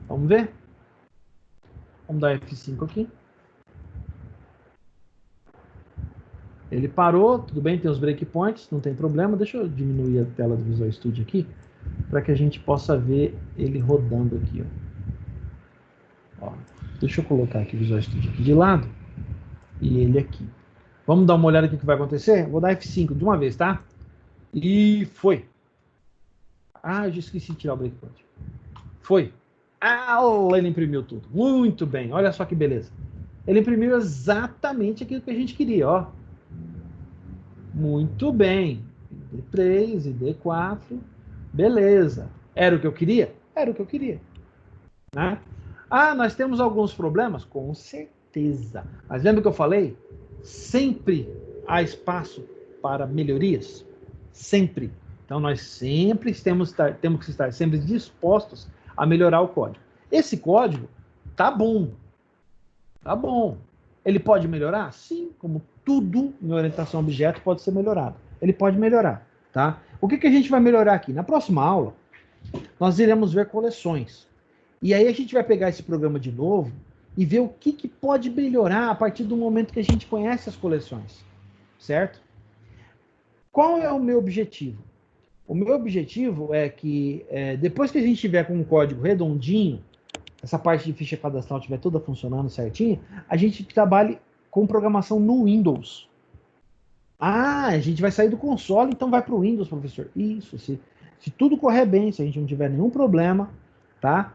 Vamos ver? Vamos dar F5 aqui. Ele parou, tudo bem, tem os breakpoints, não tem problema. Deixa eu diminuir a tela do Visual Studio aqui, para que a gente possa ver ele rodando aqui. Ó. Deixa eu colocar aqui o Visual Studio aqui de lado e ele aqui. Vamos dar uma olhada aqui o que vai acontecer? Vou dar F5 de uma vez, tá? E foi. Ah, eu já esqueci de tirar o breakpoint. Foi. Ah, ele imprimiu tudo. Muito bem. Olha só que beleza. Ele imprimiu exatamente aquilo que a gente queria, ó. Muito bem. ID3, ID4. Beleza. Era o que eu queria? Era o que eu queria. Né? Ah, nós temos alguns problemas? Com certeza. Mas lembra que eu falei? Sempre há espaço para melhorias. Sempre. Então, nós sempre temos que estar sempre dispostos a melhorar o código. Esse código tá bom. Tá bom. Ele pode melhorar? Sim, como tudo em orientação a objeto pode ser melhorado. Ele pode melhorar, tá? O que a gente vai melhorar aqui? Na próxima aula, nós iremos ver coleções. E aí a gente vai pegar esse programa de novo e ver o que pode melhorar a partir do momento que a gente conhece as coleções, certo? Qual é o meu objetivo? O meu objetivo é que depois que a gente tiver com um código redondinho, essa parte de ficha cadastral estiver toda funcionando certinho, a gente trabalhe com programação no Windows. Ah, a gente vai sair do console, então vai para o Windows, professor. Isso, se tudo correr bem, se a gente não tiver nenhum problema, tá?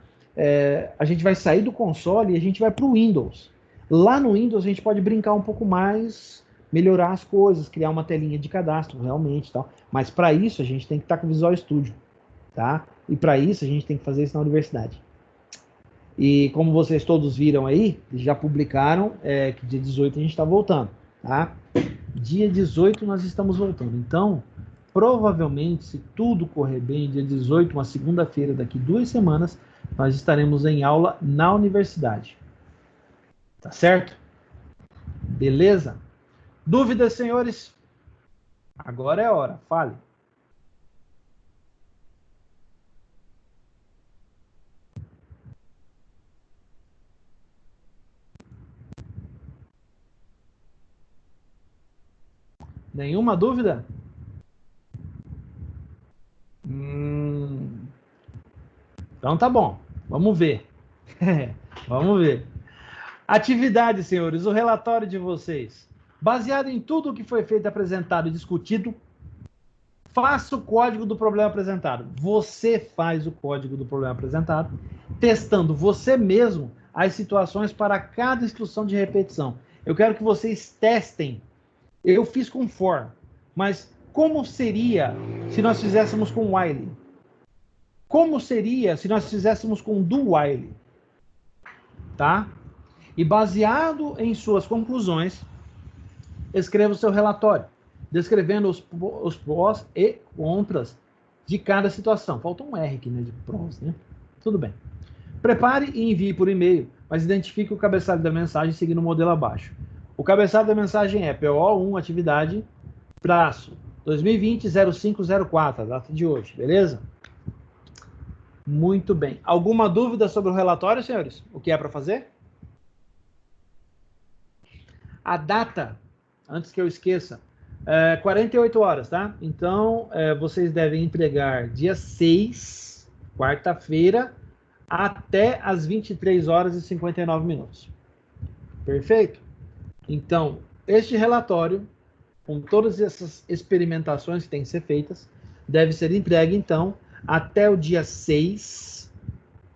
A gente vai sair do console e a gente vai para o Windows. Lá no Windows a gente pode brincar um pouco mais, melhorar as coisas, criar uma telinha de cadastro realmente, tal. Mas para isso a gente tem que estar com o Visual Studio, tá? E para isso a gente tem que fazer isso na universidade. E como vocês todos viram aí, já publicaram que dia 18 a gente está voltando, tá? Dia 18 nós estamos voltando. Então, provavelmente, se tudo correr bem, dia 18, uma segunda-feira, daqui 2 semanas, nós estaremos em aula na universidade. Tá certo? Beleza? Dúvidas, senhores? Agora é a hora. Fale. Nenhuma dúvida? Então tá bom. Vamos ver. Vamos ver. Atividade, senhores. O relatório de vocês. Baseado em tudo o que foi feito, apresentado e discutido, faça o código do problema apresentado. Você faz o código do problema apresentado, testando você mesmo as situações para cada instrução de repetição. Eu quero que vocês testem. Eu fiz com for, mas como seria se nós fizéssemos com while? Como seria se nós fizéssemos com do while? Tá? E baseado em suas conclusões, escreva o seu relatório, descrevendo os prós e contras de cada situação. Falta um R aqui, né, de prós, né? Tudo bem. Prepare e envie por e-mail, mas identifique o cabeçalho da mensagem seguindo o modelo abaixo. O cabeçalho da mensagem é PO1, atividade, prazo, 2020-0504, a data de hoje, beleza? Muito bem. Alguma dúvida sobre o relatório, senhores? O que é para fazer? A data, antes que eu esqueça, 48 horas, tá? Então, vocês devem entregar dia 6, quarta-feira, até as 23 horas e 59 minutos. Perfeito? Então, este relatório, com todas essas experimentações que têm que ser feitas, deve ser entregue, então, até o dia 6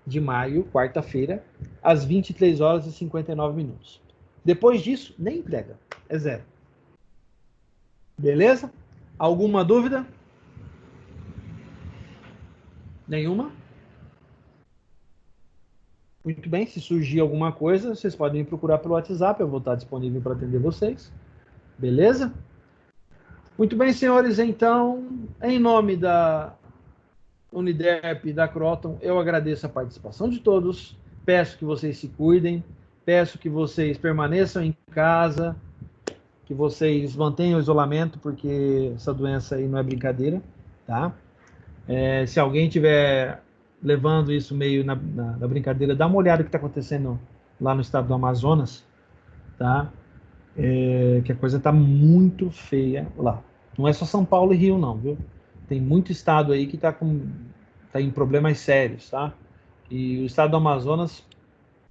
de maio, quarta-feira, às 23 horas e 59 minutos. Depois disso, nem entrega. É zero. Beleza? Alguma dúvida? Nenhuma? Muito bem, se surgir alguma coisa, vocês podem me procurar pelo WhatsApp, eu vou estar disponível para atender vocês. Beleza? Muito bem, senhores, então, em nome da Uniderp e da Croton, eu agradeço a participação de todos, peço que vocês se cuidem, peço que vocês permaneçam em casa, que vocês mantenham o isolamento, porque essa doença aí não é brincadeira, tá? Se alguém estiver levando isso meio na brincadeira, dá uma olhada no que está acontecendo lá no estado do Amazonas, tá? Que a coisa está muito feia lá. Não é só São Paulo e Rio, não, viu? Tem muito estado aí que tá em problemas sérios, tá? E o estado do Amazonas,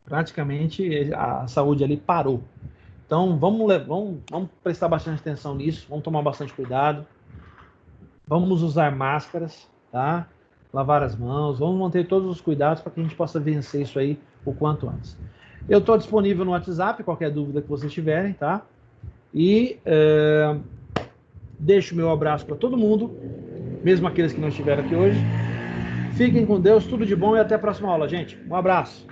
praticamente, a saúde ali parou. Então, vamos prestar bastante atenção nisso, vamos tomar bastante cuidado, vamos usar máscaras, tá? Lavar as mãos, vamos manter todos os cuidados para que a gente possa vencer isso aí o quanto antes. Eu estou disponível no WhatsApp, qualquer dúvida que vocês tiverem, tá? E Deixo o meu abraço para todo mundo, mesmo aqueles que não estiveram aqui hoje. Fiquem com Deus, tudo de bom e até a próxima aula, gente. Um abraço.